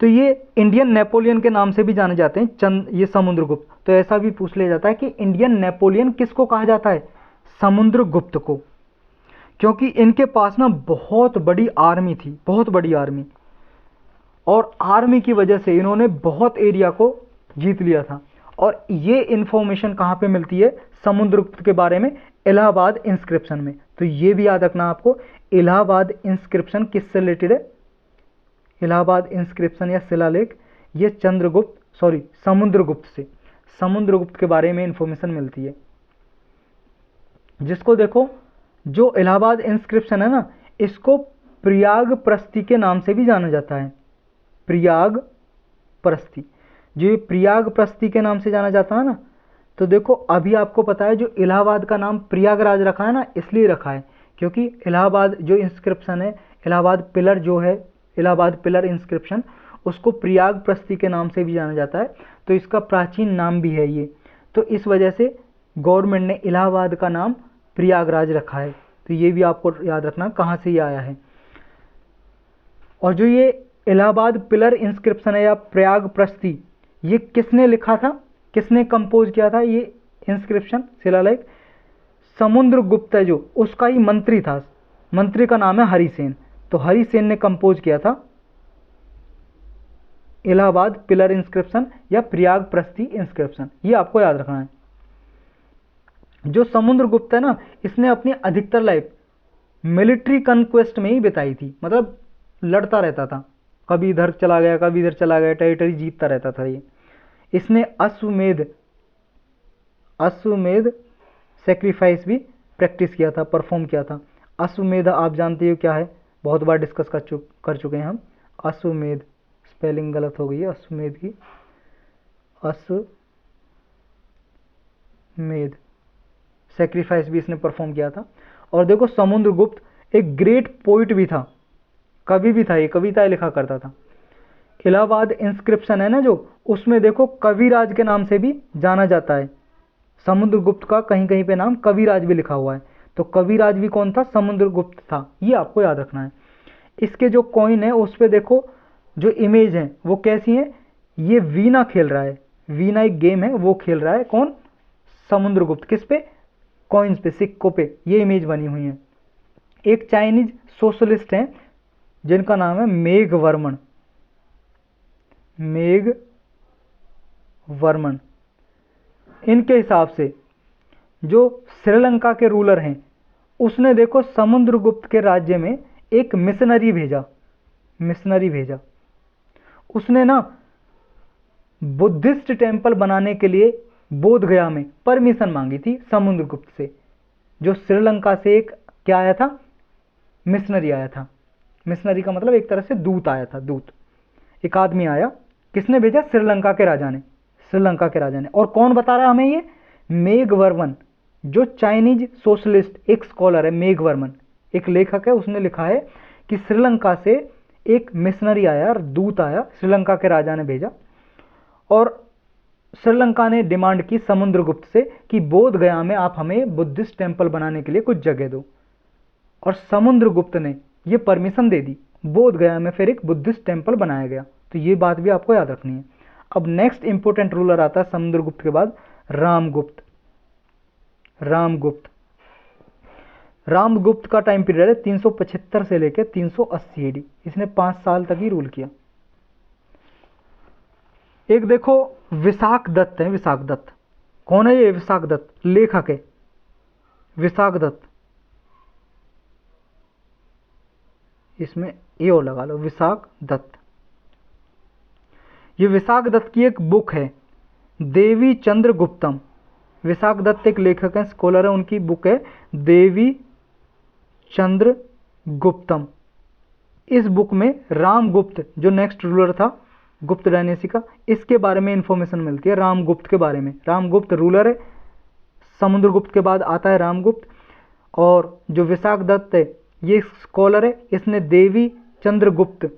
तो ये इंडियन नेपोलियन के नाम से भी जाने जाते हैं ये समुद्रगुप्त। तो ऐसा भी पूछ लिया जाता है कि इंडियन नेपोलियन किसको कहा जाता है? समुद्रगुप्त को, क्योंकि इनके पास ना बहुत बड़ी आर्मी थी, बहुत बड़ी आर्मी, और आर्मी की वजह से इन्होंने बहुत एरिया को जीत लिया था। और ये इंफॉर्मेशन कहाँ पे मिलती है? समुद्रगुप्त के बारे में इलाहाबाद इंस्क्रिप्शन में। तो ये भी याद रखना आपको, इलाहाबाद इंस्क्रिप्शन किससे रिलेटेड है? इलाहाबाद इंस्क्रिप्शन या शिलालेख ये समुद्रगुप्त से, समुद्रगुप्त के बारे में इंफॉर्मेशन मिलती है। जिसको देखो, जो इलाहाबाद इंस्क्रिप्शन है ना, इसको प्रयाग प्रस्ती के नाम से भी जाना जाता है। प्रयाग प्रस्ती, जो ये प्रयाग प्रस्ती के नाम से जाना जाता है ना, तो देखो अभी आपको पता है जो इलाहाबाद का नाम प्रयागराज रखा है ना, इसलिए रखा है क्योंकि इलाहाबाद जो इंस्क्रिप्शन है, इलाहाबाद पिलर जो है, इलाहाबाद पिलर इंस्क्रिप्शन, उसको प्रयाग प्रस्ती के नाम से भी जाना जाता है। तो इसका प्राचीन नाम भी है ये, तो इस वजह से गवर्नमेंट ने इलाहाबाद का नाम प्रयागराज रखा है। तो ये भी आपको याद रखना कहाँ से ये आया है। और जो ये इलाहाबाद पिलर इंस्क्रिप्शन है या प्रयाग प्रस्ती, ये किसने लिखा था, किसने कंपोज किया था ये इंस्क्रिप्शन शिलालेख? समुद्रगुप्त है जो, उसका ही मंत्री था, मंत्री का नाम है हरिसेन। तो हरिसेन ने कंपोज किया था इलाहाबाद पिलर इंस्क्रिप्शन या प्रयाग प्रस्ती इंस्क्रिप्शन, ये आपको याद रखना है। जो समुद्रगुप्त है ना, इसने अपनी अधिकतर लाइफ मिलिट्री कन्क्वेस्ट में ही बिताई थी, मतलब लड़ता रहता था, कभी इधर चला गया कभी इधर चला गया, टेरिटरी जीतता रहता था ये। इसने अश्वमेध सेक्रीफाइस भी प्रैक्टिस किया था, परफॉर्म किया था। अश्वमेध आप जानते हो क्या है, बहुत बार डिस्कस कर चुके हैं हम। अश्वमेध, स्पेलिंग गलत हो गई है अश्वमेध की, अश्वमेध सेक्रीफाइस भी इसने परफॉर्म किया था। और देखो समुद्रगुप्त एक ग्रेट पोइट भी था, कवि भी था, ये कविताएं लिखा करता था। इलाहाबाद इंस्क्रिप्शन है ना जो, उसमें देखो कविराज के नाम से भी जाना जाता है। समुद्रगुप्त का कहीं कहीं पे नाम कविराज भी लिखा हुआ है, तो कविराज भी कौन था? समुद्रगुप्त था, ये आपको याद रखना है। इसके जो कॉइन है उस पे देखो जो इमेज है वो कैसी है, ये वीणा खेल रहा है, वीणा एक गेम है वो खेल रहा है, कौन? समुद्रगुप्त। किस पे? कॉइन्स पे, सिक्कों पे ये इमेज बनी हुई है। एक चाइनीज सोशलिस्ट हैं जिनका नाम है मेघवर्मन, मेघवर्मन। इनके हिसाब से जो श्रीलंका के रूलर हैं, उसने देखो समुद्रगुप्त के राज्य में एक मिशनरी भेजा। उसने ना बुद्धिस्ट टेम्पल बनाने के लिए बोध गया में परमिशन मांगी थी समुद्रगुप्त से। जो श्रीलंका से एक क्या आया था? मिशनरी आया था। मिशनरी का मतलब एक तरह से दूत आया था, दूत, एक आदमी आया। किसने भेजा? श्रीलंका के राजा ने, श्रीलंका के राजा ने। और कौन बता रहा है हमें ये? मेघवर्मन, जो चाइनीज सोशलिस्ट एक स्कॉलर है, मेघवर्मन एक लेखक है, उसने लिखा है कि श्रीलंका से एक मिशनरी आया, दूत आया, श्रीलंका के राजा ने भेजा, और श्रीलंका ने डिमांड की समुद्रगुप्त से कि बोध गया में आप हमें बुद्धिस्ट टेम्पल बनाने के लिए कुछ जगह दो, और समुद्रगुप्त ने ये परमिशन दे दी। बोध गया में फिर एक बुद्धिस्ट टेम्पल बनाया गया। तो ये बात भी आपको याद रखनी है। अब नेक्स्ट इंपोर्टेंट रूलर आता है समुद्रगुप्त के बाद, रामगुप्त। रामगुप्त का टाइम पीरियड है 375 से लेकर 380 एडी। इसने 5 साल तक ही रूल किया। एक देखो विशाख दत्त है, विशाख दत्त कौन है? ये विशाख दत्त लेखक है, विशाख दत्त, इसमें ए और लगा लो, विशाख दत्त। ये विशाख दत्त की एक बुक है देवी चंद्रगुप्तम। विशाख दत्त एक लेखक है, स्कॉलर है, उनकी बुक है देवी चंद्रगुप्तम। इस बुक में रामगुप्त जो नेक्स्ट रूलर था गुप्त डायनेस्टी का, इसके बारे में इंफॉर्मेशन मिलती है, रामगुप्त के बारे में। रामगुप्त रूलर है, समुद्रगुप्त के बाद आता है रामगुप्त। और जो विशाख दत्त है ये स्कॉलर है, इसने देवी चंद्रगुप्त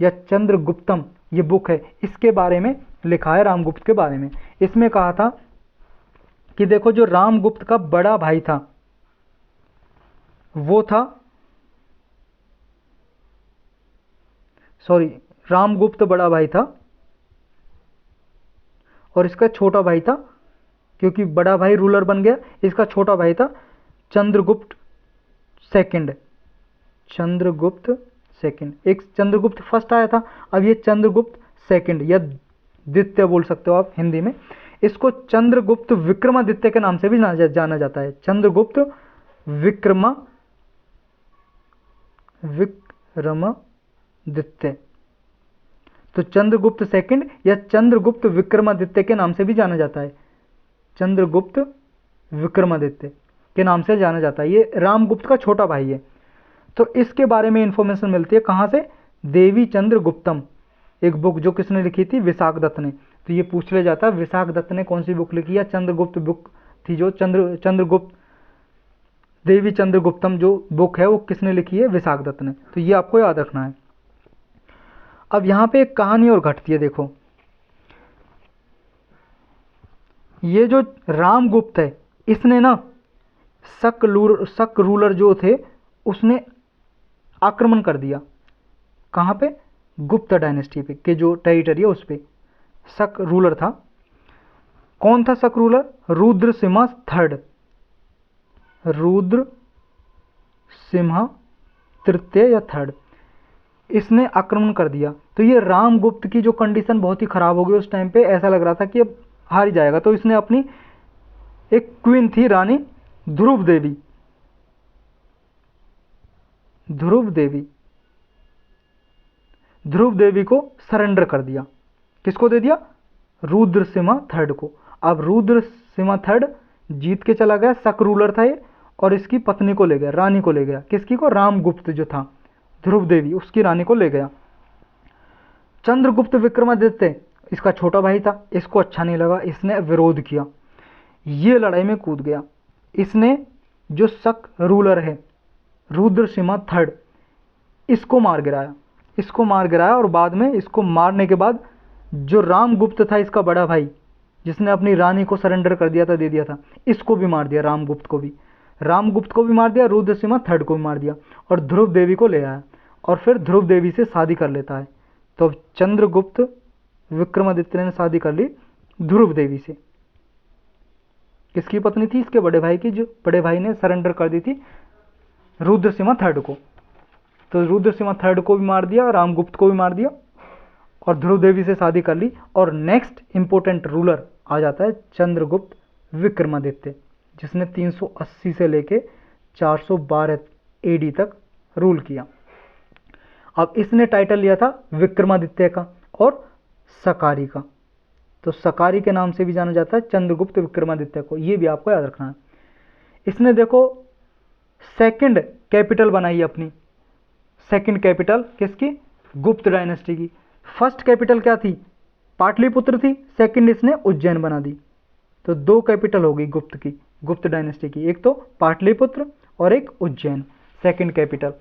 या चंद्रगुप्तम ये बुक है, इसके बारे में लिखा है, रामगुप्त के बारे में। इसमें कहा था कि देखो जो रामगुप्त का बड़ा भाई था वो था, रामगुप्त बड़ा भाई था और इसका छोटा भाई था, क्योंकि बड़ा भाई रूलर बन गया, इसका छोटा भाई था चंद्रगुप्त सेकंड। एक चंद्रगुप्त फर्स्ट आया था, अब ये चंद्रगुप्त सेकंड या द्वितीय बोल सकते हो आप हिंदी में। इसको चंद्रगुप्त विक्रमादित्य के नाम से भी जाना जाता है। चंद्रगुप्त विक्रमादित्य, तो चंद्रगुप्त सेकंड या चंद्रगुप्त विक्रमादित्य के नाम से भी जाना जाता है। चंद्रगुप्त विक्रमादित्य के नाम से जाना जाता है। ये रामगुप्त का छोटा भाई है। तो इसके बारे में इंफॉर्मेशन मिलती है कहाँ से? देवी चंद्रगुप्तम, एक बुक जो किसने लिखी थी? विशाख दत्त ने। तो ये पूछ लिया जाता है विशाख दत्त ने कौन सी बुक लिखी है? चंद्रगुप्त बुक थी जो चंद्रगुप्त देवी चंद्रगुप्तम जो बुक है वो किसने लिखी है? विशाख दत्त ने। तो ये आपको याद रखना है। अब यहाँ पे एक कहानी और घटती है, देखो ये जो रामगुप्त है इसने ना शक रूलर जो थे उसने आक्रमण कर दिया। कहाँ पे? गुप्त डायनेस्टी पे के जो टेरिटरी है उस पे शक रूलर था। कौन था शक रूलर? रुद्र सिम्हा थर्ड, रुद्र सिम्हा तृतीय या थर्ड, इसने आक्रमण कर दिया। तो ये रामगुप्त की जो कंडीशन बहुत ही खराब हो गई उस टाइम पे, ऐसा लग रहा था कि अब हार ही जाएगा। तो इसने अपनी एक क्वीन थी रानी ध्रुव देवी, ध्रुव देवी को सरेंडर कर दिया। किसको दे दिया? रुद्र सिम्हा थर्ड को। अब रुद्र सिम्हा थर्ड जीत के चला गया, शक रूलर था ये, और इसकी पत्नी को ले गया, रानी को ले गया। किसकी को? रामगुप्त जो था, ध्रुव देवी उसकी रानी को ले गया। चंद्रगुप्त विक्रमादित्य इसका छोटा भाई था, इसको अच्छा नहीं लगा, इसने विरोध किया, ये लड़ाई में कूद गया। इसने जो शक रूलर है रुद्र सिम्हा थर्ड इसको मार गिराया, और बाद में इसको मारने के बाद जो रामगुप्त था इसका बड़ा भाई जिसने अपनी रानी को सरेंडर कर दिया था, दे दिया था, इसको भी मार दिया। रामगुप्त को भी मार दिया, रुद्र सिम्हा थर्ड को भी मार दिया, और ध्रुव देवी को ले आया, और फिर ध्रुव देवी से शादी कर लेता है। तो चंद्रगुप्त विक्रमादित्य ने शादी कर ली ध्रुव देवी से। किसकी पत्नी थी? इसके बड़े भाई की, जो बड़े भाई ने सरेंडर कर दी थी रुद्र सिम्हा थर्ड को। तो रुद्र सिम्हा थर्ड को भी मार दिया, रामगुप्त को भी मार दिया, और ध्रुव देवी से शादी कर ली। और नेक्स्ट इंपोर्टेंट रूलर आ जाता है चंद्रगुप्त विक्रमादित्य, जिसने 380 से लेके 412 एडी तक रूल किया। अब इसने टाइटल लिया था विक्रमादित्य का और सकारी का। तो सकारी के नाम से भी जाना जाता है चंद्रगुप्त विक्रमादित्य को, ये भी आपको याद रखना है। इसने देखो सेकंड कैपिटल बनाई अपनी, सेकंड कैपिटल किसकी? गुप्त डायनेस्टी की। फर्स्ट कैपिटल क्या थी? पाटलिपुत्र थी, सेकंड इसने उज्जैन बना दी। तो दो कैपिटल हो गई गुप्त की, गुप्त डायनेस्टी की, एक तो पाटलिपुत्र और एक उज्जैन, सेकंड कैपिटल।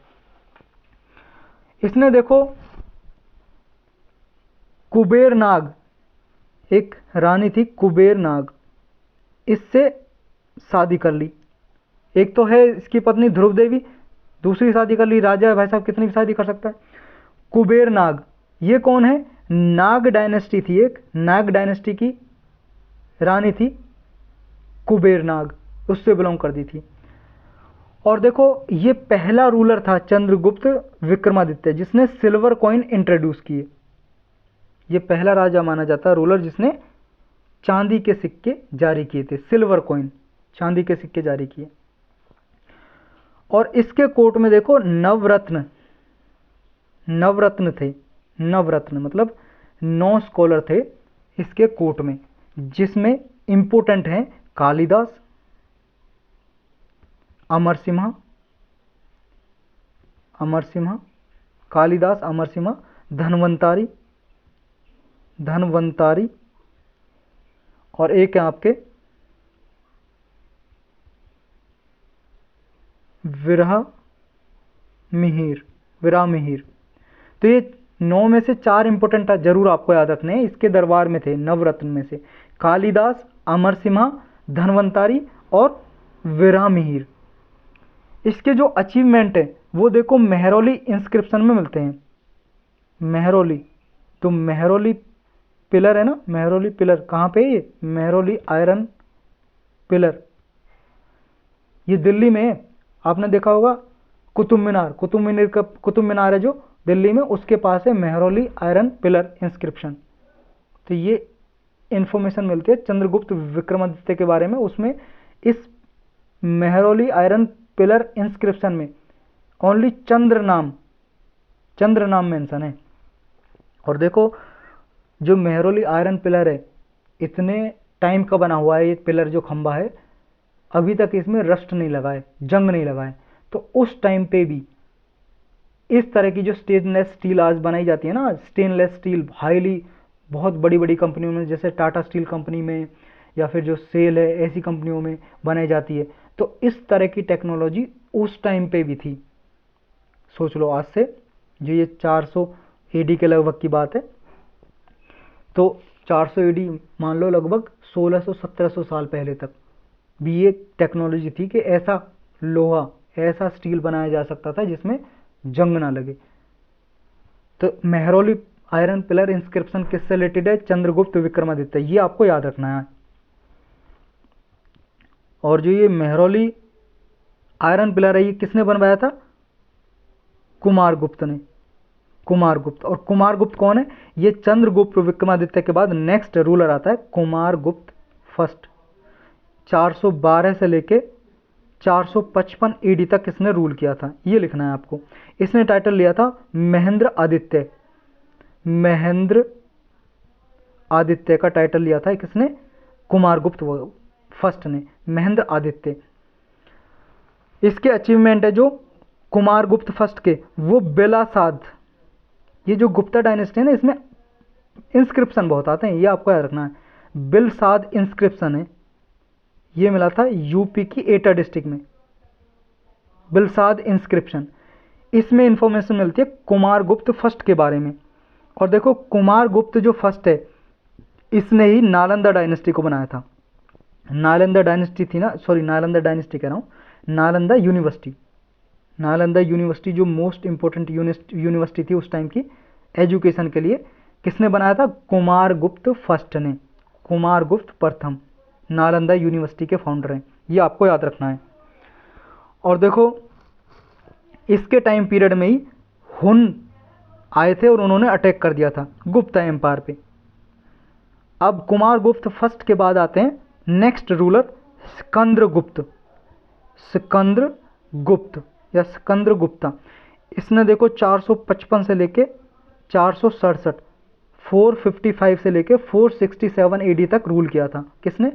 इसने देखो कुबेर नाग, एक रानी थी कुबेर नाग, इससे शादी कर ली। एक तो है इसकी पत्नी ध्रुव देवी, दूसरी शादी कर ली। राजा है भाई साहब, कितनी भी शादी कर सकता है। कुबेर नाग ये कौन है? नाग डायनेस्टी थी, एक नाग डायनेस्टी की रानी थी कुबेर नाग, उससे बिलोंग करती थी। और देखो ये पहला रूलर था चंद्रगुप्त विक्रमादित्य जिसने सिल्वर कॉइन इंट्रोड्यूस किए। ये पहला राजा माना जाता है रूलर जिसने चांदी के सिक्के जारी किए थे, सिल्वर कॉइन, चांदी के सिक्के जारी किए। और इसके कोर्ट में देखो नवरत्न थे, नवरत्न मतलब 9 स्कॉलर थे इसके कोर्ट में, जिसमें इंपोर्टेंट हैं कालिदास, अमर सिम्हा, कालिदास, अमर सिम्हा, धनवंतारी, और एक है आपके विरामिहिर। तो ये 9 में से 4 इंपोर्टेंट जरूर आपको याद रखने हैं, इसके दरबार में थे नवरत्न में से कालिदास, अमर सिम्हा, धनवंतारी और विरामिहिर। इसके जो अचीवमेंट है वो देखो मेहरौली इंस्क्रिप्शन में मिलते हैं। मेहरौली, तो मेहरौली पिलर है ना, मेहरौली पिलर कहाँ पे है? ये मेहरौली आयरन पिलर, ये दिल्ली में है। आपने देखा होगा कुतुब मीनार है जो दिल्ली में, उसके पास है मेहरौली आयरन पिलर इंस्क्रिप्शन। तो ये इंफॉर्मेशन मिलती है चंद्रगुप्त विक्रमादित्य के बारे में, उसमें इस मेहरौली आयरन पिलर इंस्क्रिप्शन में ओनली चंद्र नाम मेंशन है। और देखो जो मेहरौली आयरन पिलर है इतने टाइम का बना हुआ है, ये पिलर जो खंबा है अभी तक इसमें रस्ट नहीं लगा है, जंग नहीं लगा है। तो उस टाइम पे भी इस तरह की जो स्टेनलेस स्टील आज बनाई जाती है ना, स्टेनलेस स्टील हाईली बहुत बड़ी बड़ी कंपनियों में जैसे टाटा स्टील कंपनी में या फिर जो सेल है ऐसी कंपनियों में बनाई जाती है, तो इस तरह की टेक्नोलॉजी उस टाइम पे भी थी। सोच लो आज से जो ये 400 एडी के लगभग की बात है, तो 400 एडी मान लो लगभग 1600-1700 साल पहले तक भी ये टेक्नोलॉजी थी कि ऐसा लोहा ऐसा स्टील बनाया जा सकता था जिसमें जंग ना लगे। तो मेहरौली आयरन पिलर इंस्क्रिप्शन किससे रिलेटेड है? चंद्रगुप्त विक्रमादित्य, ये आपको याद रखना है। और जो ये आयरन पिलर है ये किसने बनवाया था? कुमारगुप्त ने। और कुमारगुप्त कौन है? ये चंद्रगुप्त विक्रमादित्य के बाद नेक्स्ट रूलर आता है कुमारगुप्त फर्स्ट। 412 से लेके 455 एडी तक इसने रूल किया था, ये लिखना है आपको। इसने टाइटल लिया था महेंद्र आदित्य का टाइटल लिया था किसने? कुमारगुप्त फर्स्ट ने, महेंद्र आदित्य। इसके अचीवमेंट है जो कुमारगुप्त फर्स्ट के, वो बेलासाद, ये जो गुप्ता डायनेस्टी है ना इसमें इंस्क्रिप्शन बहुत आते हैं, ये आपको याद रखना है। बिलसाद इंस्क्रिप्शन है, ये मिला था यूपी की एटा डिस्ट्रिक्ट में, बिलसाद इंस्क्रिप्शन। इसमें इंफॉर्मेशन मिलती है कुमारगुप्त फर्स्ट के बारे में। और देखो कुमारगुप्त जो फर्स्ट है इसने ही नालंदा डायनेस्टी को बनाया था। नालंदा डायनेस्टी थी ना, सॉरी नालंदा डायनेस्टी कह रहा हूँ, नालंदा यूनिवर्सिटी जो मोस्ट इंपॉर्टेंट यूनिवर्सिटी थी उस टाइम की एजुकेशन के लिए, किसने बनाया था? कुमारगुप्त फर्स्ट ने, कुमारगुप्त प्रथम नालंदा यूनिवर्सिटी के फाउंडर हैं, ये आपको याद रखना है। और देखो इसके टाइम पीरियड में ही हुन आए थे और उन्होंने अटैक कर दिया था गुप्ता एम्पायर पे। अब कुमारगुप्त फर्स्ट के बाद आते हैं नेक्स्ट रूलर सिकंदरगुप्ता। इसने देखो 455 से लेके 467, 455 से लेके 467 एडी तक रूल किया था। किसने?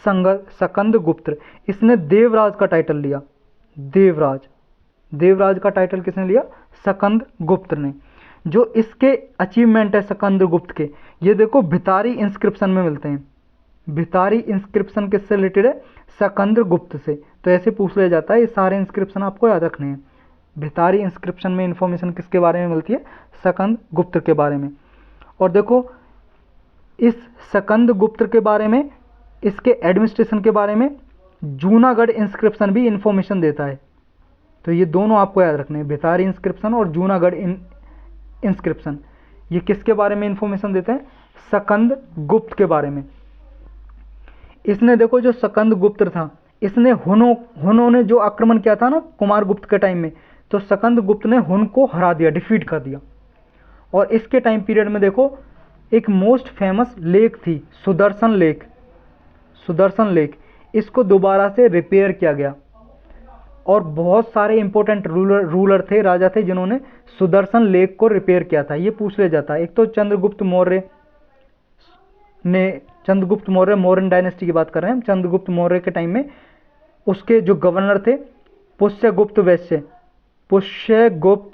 सकंदगुप्त। इसने देवराज का टाइटल लिया, देवराज का टाइटल किसने लिया? सकंदगुप्त ने। जो इसके अचीवमेंट है सकंदगुप्त के, ये देखो भितारी इंस्क्रिप्शन में मिलते हैं। भितारी इंस्क्रिप्शन किससे रिलेटेड है? सकंदगुप्त से। तो ऐसे पूछ लिया जाता है, ये सारे इंस्क्रिप्शन आपको याद रखने हैं। भितारी इंस्क्रिप्शन में इंफॉर्मेशन किसके बारे में मिलती है? सकंदगुप्त के बारे में। और देखो इस सकंदगुप्त के बारे में, इसके एडमिनिस्ट्रेशन के बारे में जूनागढ़ इंस्क्रिप्शन भी इंफॉर्मेशन देता है। तो ये दोनों आपको याद रखने हैं, भितारी इंस्क्रिप्शन और जूनागढ़ इंस्क्रिप्शन। ये किसके बारे में इंफॉर्मेशन देते हैं? सकंदगुप्त के बारे में। इसने देखो जो सकंदगुप्त था, इसने हुनों ने जो आक्रमण किया था ना कुमारगुप्त के टाइम में, तो सकंदगुप्त ने हुन को हरा दिया, डिफीट कर दिया। और इसके टाइम पीरियड में देखो एक मोस्ट फेमस लेक थी सुदर्शन लेक, इसको दोबारा से रिपेयर किया गया। और बहुत सारे इंपॉर्टेंट रूलर थे, राजा थे जिन्होंने सुदर्शन लेक को रिपेयर किया था, ये पूछ लिया जाता है। एक तो चंद्रगुप्त मौर्य मौर्यन डायनेस्टी की बात कर रहे हैं हम। चंद्रगुप्त मौर्य के टाइम में उसके जो गवर्नर थे पुष्यगुप्त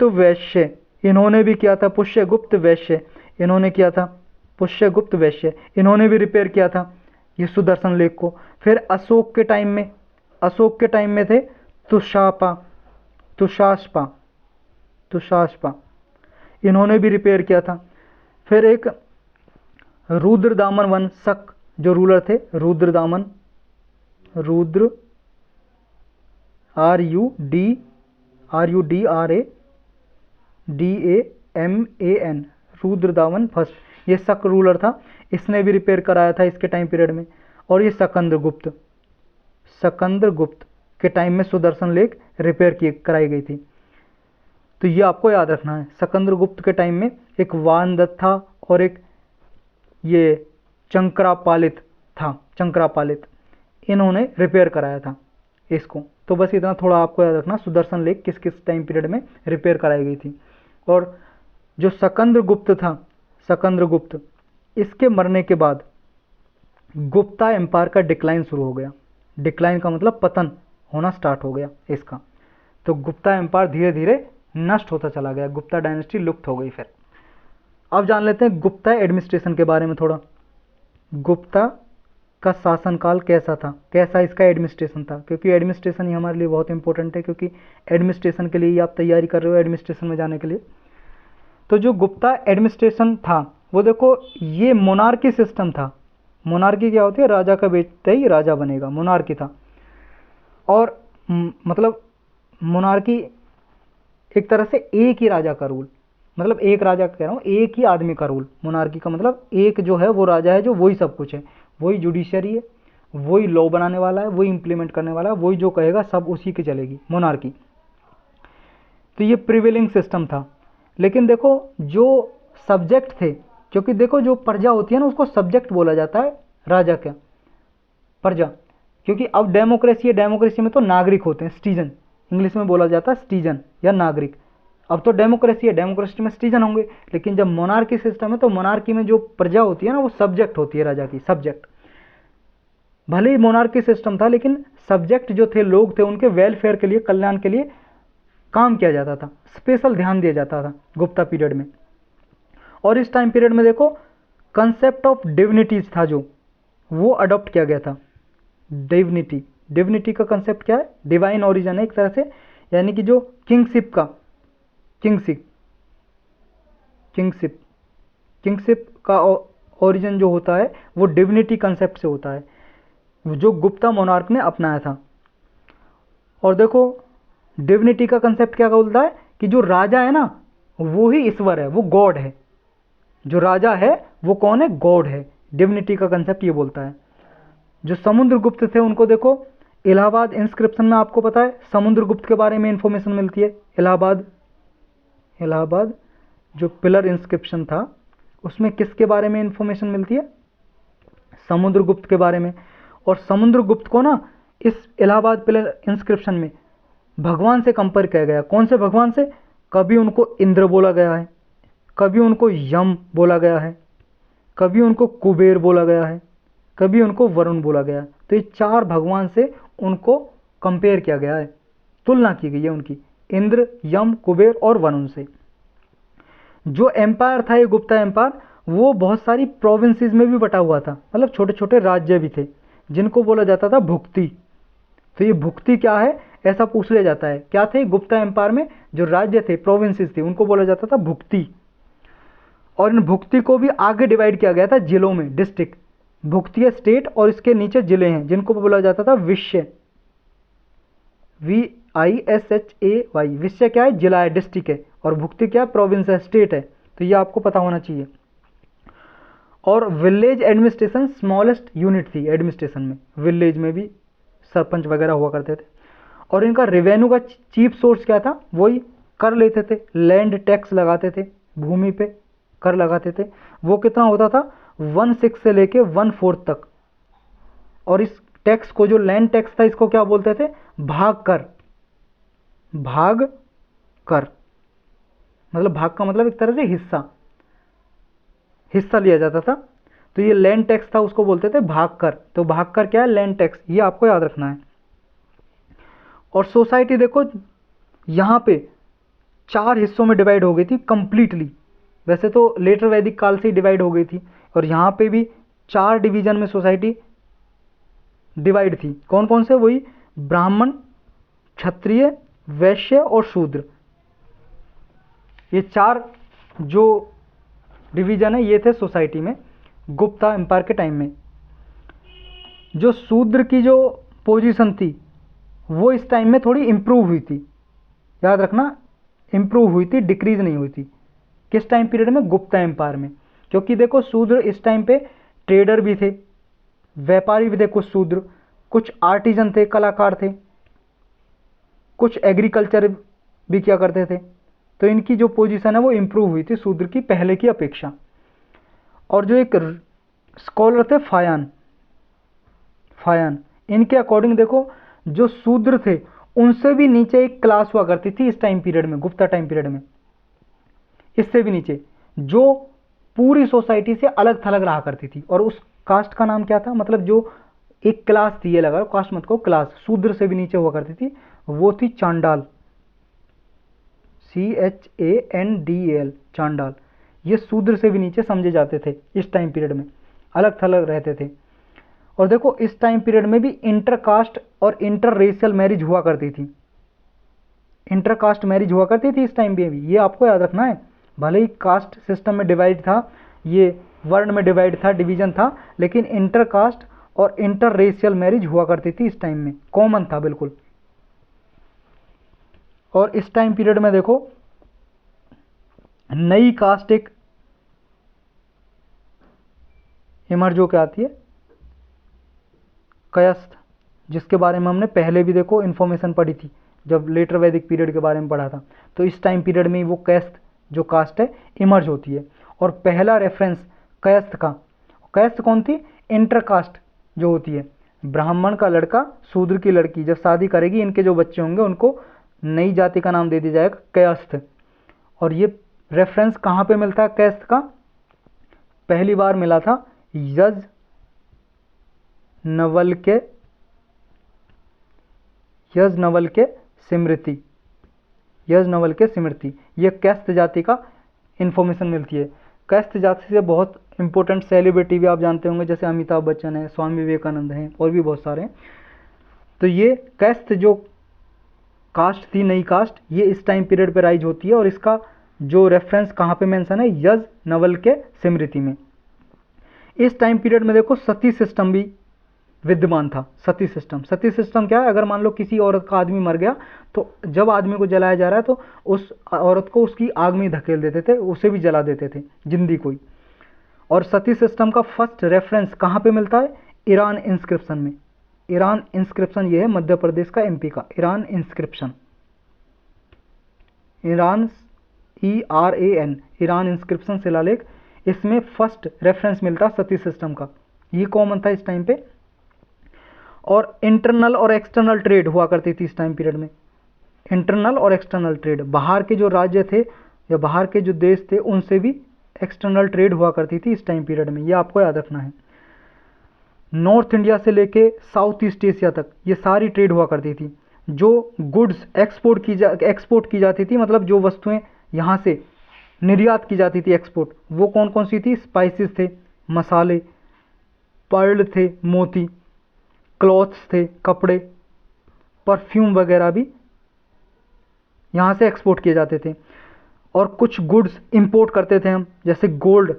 वैश्य, इन्होंने भी किया था। पुष्यगुप्त वैश्य इन्होंने भी रिपेयर किया था ये सुदर्शन लेक को। फिर अशोक के टाइम में थे तुषास्पा, इन्होंने भी रिपेयर किया था। फिर एक रुद्रदामन वंशक जो रूलर थे, रुद्रदामन रुद्रदामन फर्स्ट, ये शक रूलर था, इसने भी रिपेयर कराया था इसके टाइम पीरियड में। और ये सकंदरगुप्त के टाइम में सुदर्शन लेक रिपेयर कराई गई थी। तो ये आपको याद रखना है। सकंदरगुप्त के टाइम में एक वानदत्ता और एक ये चंक्रापालित था, चंक्रापालित, इन्होंने रिपेयर कराया था इसको। तो बस इतना थोड़ा आपको याद रखना, सुदर्शन लेक किस किस टाइम पीरियड में रिपेयर कराई गई थी। और जो सिकंदरगुप्त था, सिकंदरगुप्त, इसके मरने के बाद गुप्ता एम्पायर का डिक्लाइन शुरू हो गया। डिक्लाइन का मतलब पतन होना स्टार्ट हो गया इसका। तो गुप्ता एम्पायर धीरे धीरे नष्ट होता चला गया, गुप्ता डायनेस्टी लुप्त हो गई। फिर अब जान लेते हैं गुप्ता एडमिनिस्ट्रेशन के बारे में थोड़ा। गुप्ता का शासनकाल कैसा था, कैसा इसका एडमिनिस्ट्रेशन था, क्योंकि एडमिनिस्ट्रेशन ही हमारे लिए बहुत इंपॉर्टेंट है, क्योंकि एडमिनिस्ट्रेशन के लिए ही आप तैयारी कर रहे हो एडमिनिस्ट्रेशन में जाने के लिए। तो जो गुप्ता एडमिनिस्ट्रेशन था वो देखो ये मोनार्की सिस्टम था। मोनार्की क्या होती है, राजा का बेटा ही राजा बनेगा, मोनार्की था। और मतलब मोनार्की एक तरह से एक ही राजा का रूल, मतलब एक राजा कह रहा हूँ, एक ही आदमी का रूल। मोनार्की का मतलब एक जो है वो राजा है, जो वही सब कुछ है, वही जुडिशरी है, वही लॉ बनाने वाला है, वही इंप्लीमेंट करने वाला है, वही जो कहेगा सब उसी की चलेगी, मोनार्की। तो ये प्रिवेलिंग सिस्टम था। लेकिन देखो जो सब्जेक्ट थे, क्योंकि देखो जो प्रजा होती है ना उसको सब्जेक्ट बोला जाता है, राजा क्या, प्रजा। क्योंकि अब डेमोक्रेसी है, डेमोक्रेसी में तो नागरिक होते हैं, सिटीजन, इंग्लिश में बोला जाता है सिटीजन या नागरिक। अब तो डेमोक्रेसी है, डेमोक्रेसी में सिटीजन होंगे। लेकिन जब मोनार्की सिस्टम है तो मोनार्की में जो प्रजा होती है ना वो सब्जेक्ट होती है, राजा की सब्जेक्ट। भले ही मोनार्की सिस्टम था लेकिन सब्जेक्ट जो थे, लोग थे, उनके वेलफेयर के लिए, कल्याण के लिए काम किया जाता था, स्पेशल ध्यान दिया जाता था गुप्ता पीरियड में। और इस टाइम पीरियड में देखो कंसेप्ट ऑफ डिविनिटीज था जो वो अडॉप्ट किया गया था। डिविनिटी, डिविनिटी का कंसेप्ट क्या है, डिवाइन ओरिजिन है एक तरह से, यानी कि जो किंगशिप का, किंगशिप किंगशिप किंगशिप का ओरिजिन जो होता है वो डिविनिटी कंसेप्ट से होता है, जो गुप्ता मोनार्क ने अपनाया था। और देखो डिविनिटी का कंसेप्ट क्या बोलता है कि जो राजा है ना वो ही ईश्वर है, वो गॉड है। जो राजा है वो कौन है, गॉड है। डिविनिटी का कंसेप्ट ये बोलता है। जो समुद्रगुप्त थे उनको देखो इलाहाबाद इंस्क्रिप्शन में आपको पता है समुद्रगुप्त के बारे में इंफॉर्मेशन मिलती है। इलाहाबाद, इलाहाबाद जो पिलर इंस्क्रिप्शन था उसमें किसके बारे में इंफॉर्मेशन मिलती है, समुद्रगुप्त के बारे में। और समुद्रगुप्त को ना इस इलाहाबाद पिलर इंस्क्रिप्शन में भगवान से कंपेयर किया गया। कौन से भगवान से, कभी उनको इंद्र बोला गया है, कभी उनको यम बोला गया है, कभी उनको कुबेर बोला गया है, कभी उनको वरुण बोला गया है। तो ये चार भगवान से उनको कंपेयर किया गया है, तुलना की गई है उनकी, इंद्र, यम, कुबेर और वरुण से। जो एम्पायर था ये गुप्ता एम्पायर, वो बहुत सारी प्रोविंसेस में भी बटा हुआ था, मतलब छोटे छोटे राज्य भी थे जिनको बोला जाता था भुक्ति। तो ये भुक्ति क्या है ऐसा पूछ लिया जाता है, क्या थे गुप्ता एम्पायर में जो राज्य थे, प्रोविंसेस थे, उनको बोला जाता था भुक्ति। और इन भुक्ति को भी आगे डिवाइड किया गया था जिलों में, डिस्ट्रिक्ट। भुक्ति है स्टेट और इसके नीचे जिले हैं जिनको बोला जाता था विषय, VISHAY। विषय क्या है, जिला है, डिस्ट्रिक्ट है। और भुक्ति क्या है, प्रोविंस है, स्टेट है। तो ये आपको पता होना चाहिए। और विलेज एडमिनिस्ट्रेशन स्मॉलेस्ट यूनिट थी एडमिनिस्ट्रेशन में, विलेज में भी सरपंच वगैरह हुआ करते थे। और इनका रेवेन्यू का चीफ सोर्स क्या था, वही कर लेते थे, लैंड टैक्स लगाते थे, भूमि पे कर लगाते थे। वो कितना होता था, 1/6 से लेके 1/4 तक। और इस टैक्स को, जो लैंड टैक्स था, इसको क्या बोलते थे, भाग कर। भाग कर मतलब भाग का मतलब एक तरह से हिस्सा, हिस्सा लिया जाता था। तो ये लैंड टैक्स था, उसको बोलते थे भाग कर। तो भाग कर क्या है, लैंड टैक्स, ये आपको याद रखना है। और सोसाइटी देखो यहाँ पे 4 हिस्सों में डिवाइड हो गई थी कंप्लीटली। वैसे तो लेटर वैदिक काल से ही डिवाइड हो गई थी। और यहाँ पे भी 4 डिवीजन में सोसाइटी डिवाइड थी। कौन कौन से, वही ब्राह्मण, क्षत्रिय, वैश्य और शूद्र। ये 4 जो डिवीजन है ये थे सोसाइटी में गुप्ता एम्पायर के टाइम में। जो शूद्र की जो पोजीशन थी वो इस टाइम में थोड़ी इंप्रूव हुई थी, याद रखना, इंप्रूव हुई थी, डिक्रीज नहीं हुई थी। किस टाइम पीरियड में, गुप्ता एम्पायर में। क्योंकि देखो शूद्र इस टाइम पे ट्रेडर भी थे, व्यापारी भी थे, कुछ शूद्र, कुछ आर्टिजन थे, कलाकार थे, कुछ एग्रीकल्चर भी किया करते थे। तो इनकी जो पोजीशन है वो इंप्रूव हुई थी शूद्र की पहले की अपेक्षा। और जो एक स्कॉलर थे फायान। फायान इनके अकॉर्डिंग देखो जो शूद्र थे उनसे भी नीचे एक क्लास हुआ करती थी इस टाइम पीरियड में, गुप्ता टाइम पीरियड में, इससे भी नीचे, जो पूरी सोसाइटी से अलग थलग रहा करती थी। और उस कास्ट का नाम क्या था, मतलब जो एक क्लास थी, ये लगा कास्ट मत को, क्लास शूद्र से भी नीचे हुआ करती थी, वो थी चांडाल, CHANDAL, चांडाल। ये शूद्र से भी नीचे समझे जाते थे इस टाइम पीरियड में, अलग थलग रहते थे। और देखो इस टाइम पीरियड में भी इंटरकास्ट और इंटर रेशियल मैरिज हुआ करती थी, इंटरकास्ट मैरिज हुआ करती थी इस टाइम पे भी, ये आपको याद रखना है। भले ही कास्ट सिस्टम में डिवाइड था, ये वर्ण में डिवाइड था, डिवीजन था, लेकिन इंटरकास्ट और इंटर रेशियल मैरिज हुआ करती थी इस टाइम में, कॉमन था बिल्कुल। और इस टाइम पीरियड में देखो नई कास्ट एक इमर्ज होकर आती है, कयस्थ, जिसके बारे में हमने पहले भी देखो इन्फॉर्मेशन पढ़ी थी जब लेटर वैदिक पीरियड के बारे में पढ़ा था। तो इस टाइम पीरियड में वो कयस्थ जो कास्ट है इमर्ज होती है। और पहला रेफरेंस कयस्थ का, कयस्थ कौन थी, इंटरकास्ट जो होती है, ब्राह्मण का लड़का शूद्र की लड़की जब शादी करेगी, इनके जो बच्चे होंगे उनको नई जाति का नाम दे दिया जाएगा कयस्थ। और ये रेफरेंस कहाँ पे मिलता है कयस्थ का, पहली बार मिला था यज नवल के स्मृति, यज नवल के स्मृति, ये कैस्त जाति का इन्फॉर्मेशन मिलती है। कैस्त जाति से बहुत इंपॉर्टेंट सेलिब्रिटी भी आप जानते होंगे, जैसे अमिताभ बच्चन है, स्वामी विवेकानंद हैं, और भी बहुत सारे हैं। तो ये कैस्त जो कास्ट थी, नई कास्ट, ये इस टाइम पीरियड पे राइज होती है। और इसका जो रेफरेंस कहाँ पे मेंशन है, यज नवल के स्मृति में। इस टाइम पीरियड में देखो सती सिस्टम भी विद्यमान था। सती सिस्टम, सती सिस्टम क्या है, अगर मान लो किसी औरत का आदमी मर गया तो जब आदमी को जलाया जा रहा है तो उस औरत को उसकी आग में धकेल देते थे, उसे भी जला देते थे जिंदी कोई। और सती सिस्टम का फर्स्ट रेफरेंस कहाँ पे मिलता है, ईरान इंस्क्रिप्शन में। ईरान इंस्क्रिप्शन ये है मध्य प्रदेश का, MP का Iran inscription, Iran ERAN, Iran inscription शिलालेख, इसमें फर्स्ट रेफरेंस मिलता सती सिस्टम का, ये कॉमन था इस टाइम पे। और इंटरनल और एक्सटर्नल ट्रेड हुआ करती थी इस टाइम पीरियड में, इंटरनल और एक्सटर्नल ट्रेड, बाहर के जो राज्य थे या बाहर के जो देश थे उनसे भी एक्सटर्नल ट्रेड हुआ करती थी इस टाइम पीरियड में, ये आपको याद रखना है। नॉर्थ इंडिया से लेके साउथ ईस्ट एशिया तक ये सारी ट्रेड हुआ करती थी। जो गुड्स एक्सपोर्ट की जाती थी, मतलब जो वस्तुएं यहाँ से निर्यात की जाती थी एक्सपोर्ट, वो कौन कौन सी थी, स्पाइसेस थे, मसाले, पर्ल थे, मोती, क्लॉथ्स थे, कपड़े, परफ्यूम वगैरह भी यहाँ से एक्सपोर्ट किए जाते थे। और कुछ गुड्स इंपोर्ट करते थे हम, जैसे गोल्ड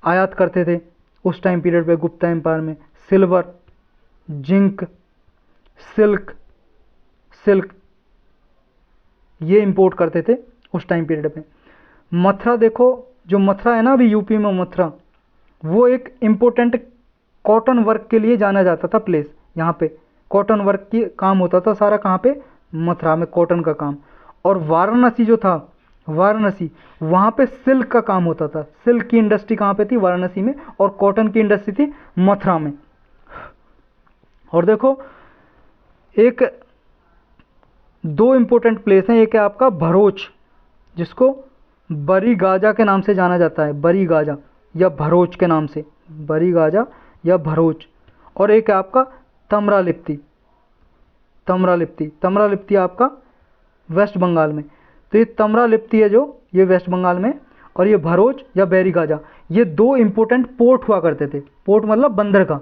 आयात करते थे उस टाइम पीरियड पे गुप्ता एम्पायर में, सिल्वर, जिंक, सिल्क ये इंपोर्ट करते थे उस टाइम पीरियड पे। मथुरा देखो, जो मथुरा है ना अभी यूपी में मथुरा, वो एक इम्पोर्टेंट कॉटन वर्क के लिए जाना जाता था प्लेस, यहाँ पे कॉटन वर्क की काम होता था सारा, कहाँ पे, मथुरा में कॉटन का काम। और वाराणसी जो था, वाराणसी, वहाँ पे सिल्क का काम होता था, सिल्क की इंडस्ट्री कहाँ पे थी, वाराणसी में, और कॉटन की इंडस्ट्री थी मथुरा में। और देखो एक दो इम्पोर्टेंट प्लेस हैं, एक है आपका भरोच, जिसको बरी गाजा के नाम से जाना जाता है, बरी गाजा या भरोच के नाम से, बरी गाजा या भरोच। और एक है आपका तमरालिप्ती, तमरालिप्ती आपका वेस्ट बंगाल में। तो ये तमरालिप्ती है जो, ये वेस्ट बंगाल में, और ये भरोच या बैरी गाजा, ये दो इंपॉर्टेंट पोर्ट हुआ करते थे, पोर्ट मतलब बंदरगाह।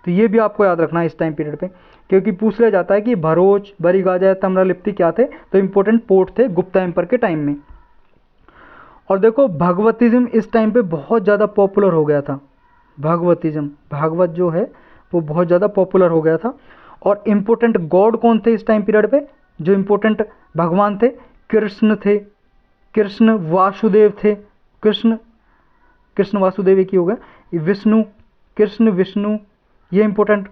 तो ये भी आपको याद रखना है इस टाइम पीरियड पे, क्योंकि पूछ लिया जाता है कि भरोच, बरी गाजा या तमरालिप्ती क्या थे, तो इंपॉर्टेंट पोर्ट थे गुप्ता एम्पायर के टाइम में। और देखो भगवतिज्म इस टाइम पे बहुत ज़्यादा पॉपुलर हो गया था, भगवतिज्म, भागवत जो है वो बहुत ज़्यादा पॉपुलर हो गया था। और इम्पोर्टेंट गॉड कौन थे इस टाइम पीरियड पे, जो इम्पोर्टेंट भगवान थे, कृष्ण थे, कृष्ण वासुदेव थे, कृष्ण वासुदेव एक ही हो गया, विष्णु, कृष्ण विष्णु, ये इम्पोर्टेंट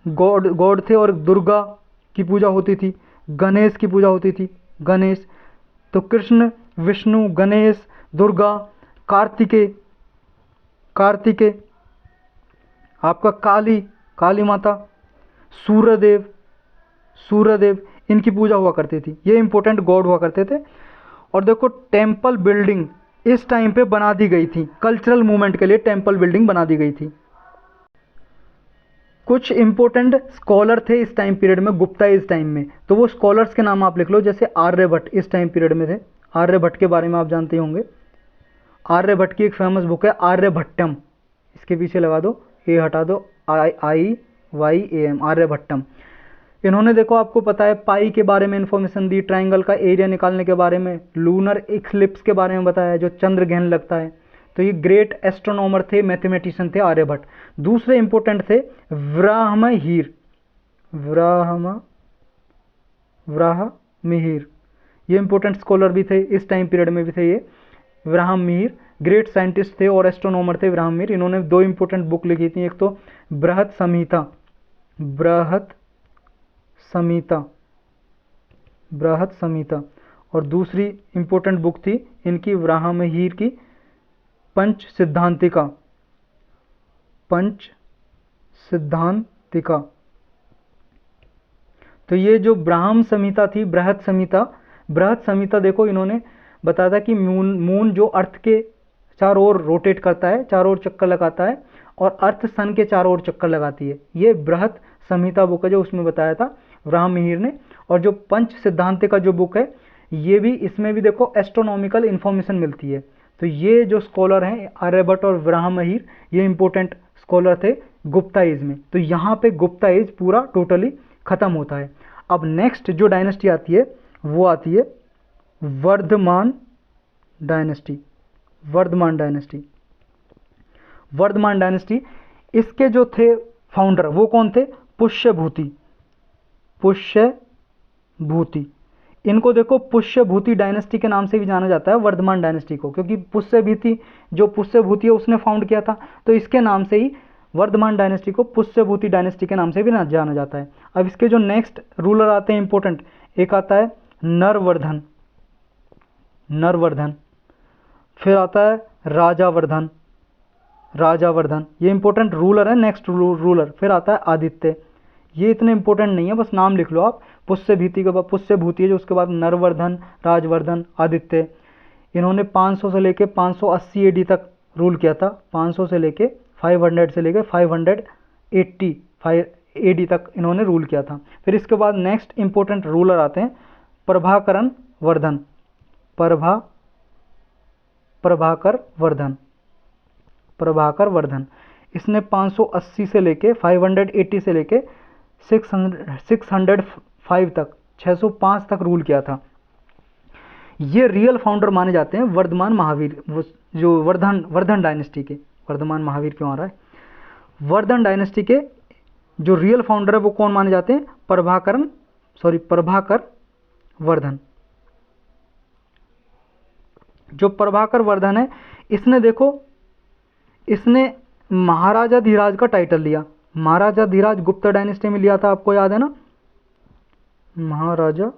गॉड थे। और दुर्गा की पूजा होती थी, गणेश की पूजा होती थी, गणेश। तो कृष्ण, विष्णु, गणेश, दुर्गा, कार्तिकेय, कार्तिकेय, आपका काली, काली माता, सूर्यदेव, सूर्यदेव, इनकी पूजा हुआ करती थी। ये इंपॉर्टेंट गॉड हुआ करते थे। और देखो टेम्पल बिल्डिंग इस टाइम पे बना दी गई थी, कल्चरल मूवमेंट के लिए टेम्पल बिल्डिंग बना दी गई थी। कुछ इंपॉर्टेंट स्कॉलर थे इस टाइम पीरियड में, गुप्ता इस टाइम में, तो वो स्कॉलर्स के नाम आप लिख लो। जैसे आर्यभट्ट इस टाइम पीरियड में थे, आर्यभट्ट के बारे में आप जानते होंगे। आर्यभट्ट की एक फेमस बुक है आर्यभट्टम, इसके पीछे लगा दो, ए हटा दो, IYAM, आर्यभट्टम। इन्होंने देखो आपको पता है पाई के बारे में इंफॉर्मेशन दी, ट्राइंगल का एरिया निकालने के बारे में, लूनर इक्लिप्स के बारे में बताया, जो चंद्र ग्रहण लगता है। तो ये ग्रेट एस्ट्रोनॉमर थे, मैथमेटिशियन थे आर्यभट्ट। दूसरे इंपॉर्टेंट थे व्राहमिहिर, व्राहमिहिर, ये इंपॉर्टेंट स्कॉलर भी थे, इस टाइम पीरियड में भी थे ये। व्राहमिहिर ग्रेट साइंटिस्ट थे और एस्ट्रोनॉमर थे व्राहमिहिर। इन्होंने दो इंपॉर्टेंट बुक लिखी थी, एक तो बृहत संहिता, बृहत संहिता, और दूसरी इंपॉर्टेंट बुक थी इनकी व्राहमिहिर की पंच सिद्धांतिका, तो ये जो ब्राह्म संहिता थी, बृहत संहिता देखो इन्होंने बताया था कि मून जो अर्थ के चारों ओर रोटेट करता है, चारों ओर चक्कर लगाता है, और अर्थ सन के चारों ओर चक्कर लगाती है। ये बृहत संहिता बुक है जो उसमें बताया था व्राहमिहिर ने। और जो पंच सिद्धांतिका जो बुक है, ये भी, इसमें भी देखो एस्ट्रोनॉमिकल इंफॉर्मेशन मिलती है। तो ये जो स्कॉलर हैं आर्यभट्ट और व्राहमिहिर, ये इंपॉर्टेंट स्कॉलर थे गुप्ता एज में। तो यहाँ पे गुप्ता एज पूरा टोटली खत्म होता है। अब नेक्स्ट जो डायनेस्टी आती है वो आती है वर्धमान डायनेस्टी। वर्धमान डायनेस्टी, इसके जो थे फाउंडर वो कौन थे? पुष्यभूति। इनको देखो पुष्यभूति डायनेस्टी के नाम से भी जाना जाता है वर्धमान डायनेस्टी को, क्योंकि पुष्यभूति है उसने फाउंड किया था, तो इसके नाम से ही वर्धमान डायनेस्टी को पुष्यभूति डायनेस्टी के नाम से भी जाना जाता है। अब इसके जो नेक्स्ट रूलर आते हैं इंपॉर्टेंट, एक आता है नरवर्धन, फिर आता है राजावर्धन, ये इंपॉर्टेंट रूलर है। नेक्स्ट रूलर फिर आता है आदित्य। ये इतने इंपॉर्टेंट नहीं है, बस नाम लिख लो आप। पुष्यभूति के बाद पुष्यभूति है, जो उसके बाद नरवर्धन, राजवर्धन, आदित्य। इन्होंने 500 से लेके 580 AD तक रूल किया था। 500 से लेके 500 से लेके 580 AD तक इन्होंने रूल किया था। फिर इसके बाद नेक्स्ट इंपॉर्टेंट रूलर आते हैं प्रभाकर वर्धन। इसने 580 से लेके 580 से लेके 605 तक 605 तक रूल किया था। ये रियल फाउंडर माने जाते हैं वर्धमान महावीर, जो वर्धन डायनेस्टी के। वर्धमान महावीर क्यों आ रहा है? वर्धन डायनेस्टी के जो रियल फाउंडर है वो कौन माने जाते हैं? प्रभाकर वर्धन। जो प्रभाकर वर्धन है, इसने देखो, इसने महाराजा धीराज का टाइटल लिया। महाराजा धीराज गुप्ता डायनेस्टी में लिया था, आपको याद है ना? महाराजा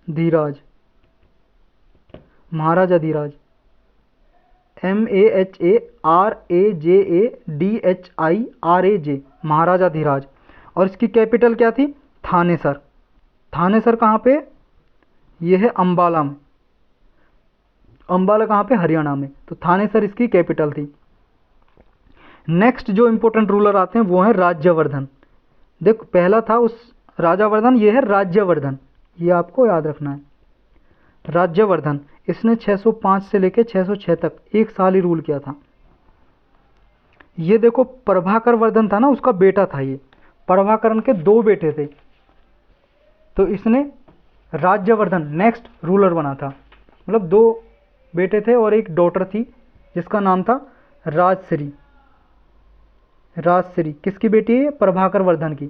धीराज MAHARAJADHIRAJ, महाराजा धीराज। और इसकी कैपिटल क्या थी? थानेसर। थानेसर कहाँ पे? यह है अंबाला में। अंबाला कहाँ पे? हरियाणा में। तो थानेसर इसकी कैपिटल थी। नेक्स्ट जो इंपॉर्टेंट रूलर आते हैं वो है राज्यवर्धन। देखो पहला था उस राजावर्धन, ये है राज्यवर्धन, ये आपको याद रखना है। राज्यवर्धन, इसने 605 से लेके 606 तक 1 साल ही रूल किया था। ये देखो प्रभाकर वर्धन था ना, उसका बेटा था ये। प्रभाकरन के 2 बेटे थे, तो इसने राज्यवर्धन नेक्स्ट रूलर बना था। मतलब 2 बेटे थे और एक डॉटर थी जिसका नाम था राजश्री। किसकी बेटी है? प्रभाकर वर्धन की।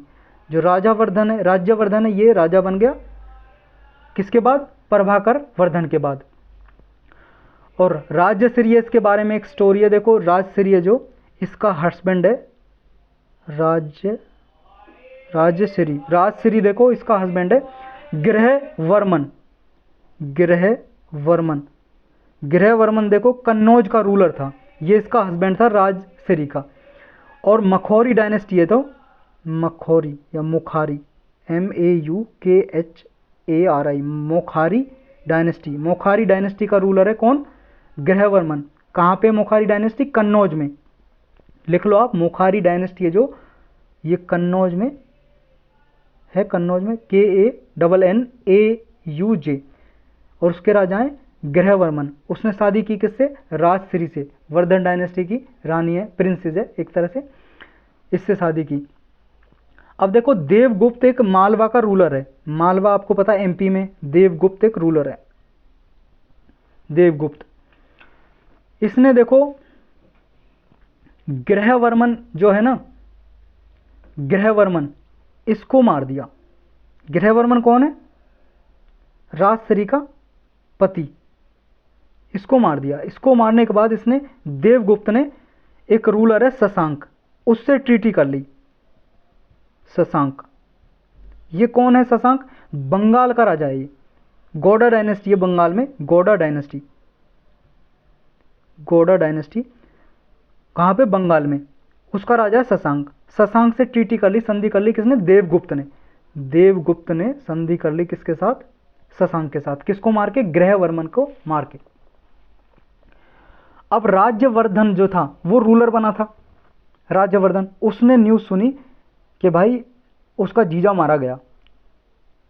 जो राज्यवर्धन है, ये राजा बन गया किसके बाद? प्रभाकर वर्धन के बाद। और राजश्री, इसके बारे में एक स्टोरी है। देखो राजश्री है जो इसका हस्बैंड है, राजश्री देखो इसका हस्बैंड है गृहवर्मन देखो कन्नौज का रूलर था। ये इसका हस्बैंड था राजसिरी का। और मखौरी डायनेस्टी है, तो मखौरी या मुखारी, MAUKHARI, मोखारी डायनेस्टी। मोखारी डायनेस्टी का रूलर है कौन? ग्रहवर्मन। कहाँ पे मोखारी डायनेस्टी? कन्नौज में। लिख लो आप, मोखारी डायनेस्टी है जो ये कन्नौज में है, कन्नौज में, KANNAUJ। और उसके राजा हैं ग्रहवर्मन। उसने शादी की किससे? राजश्री से, वर्धन डायनेस्टी की रानी है, प्रिंसेस है एक तरह से, इससे शादी की। अब देखो, देवगुप्त एक मालवा का रूलर है। मालवा आपको पता है MP में, देवगुप्त एक रूलर है, देवगुप्त। इसने देखो ग्रहवर्मन जो है ना, ग्रहवर्मन, इसको मार दिया। ग्रहवर्मन कौन है? राजश्री का पति। इसको मार दिया। इसको मारने के बाद इसने, देवगुप्त ने, एक रूलर है शशांक, उससे ट्रीटी कर ली। शशांक, ये कौन है शशांक? बंगाल का राजा है ये, गौड़ा डायनेस्टी है बंगाल में, गौड़ा डायनेस्टी। गौड़ा डायनेस्टी कहाँ पे? बंगाल में। उसका राजा है शशांक। शशांक से ट्रीटी कर ली, संधि कर ली किसने? देवगुप्त ने। देवगुप्त ने संधि कर ली किसके साथ? शशांक के साथ। किसको मार के? ग्रहवर्मन को मार के। अब राज्यवर्धन जो था वो रूलर बना था। राज्यवर्धन, उसने न्यूज़ सुनी कि भाई उसका जीजा मारा गया।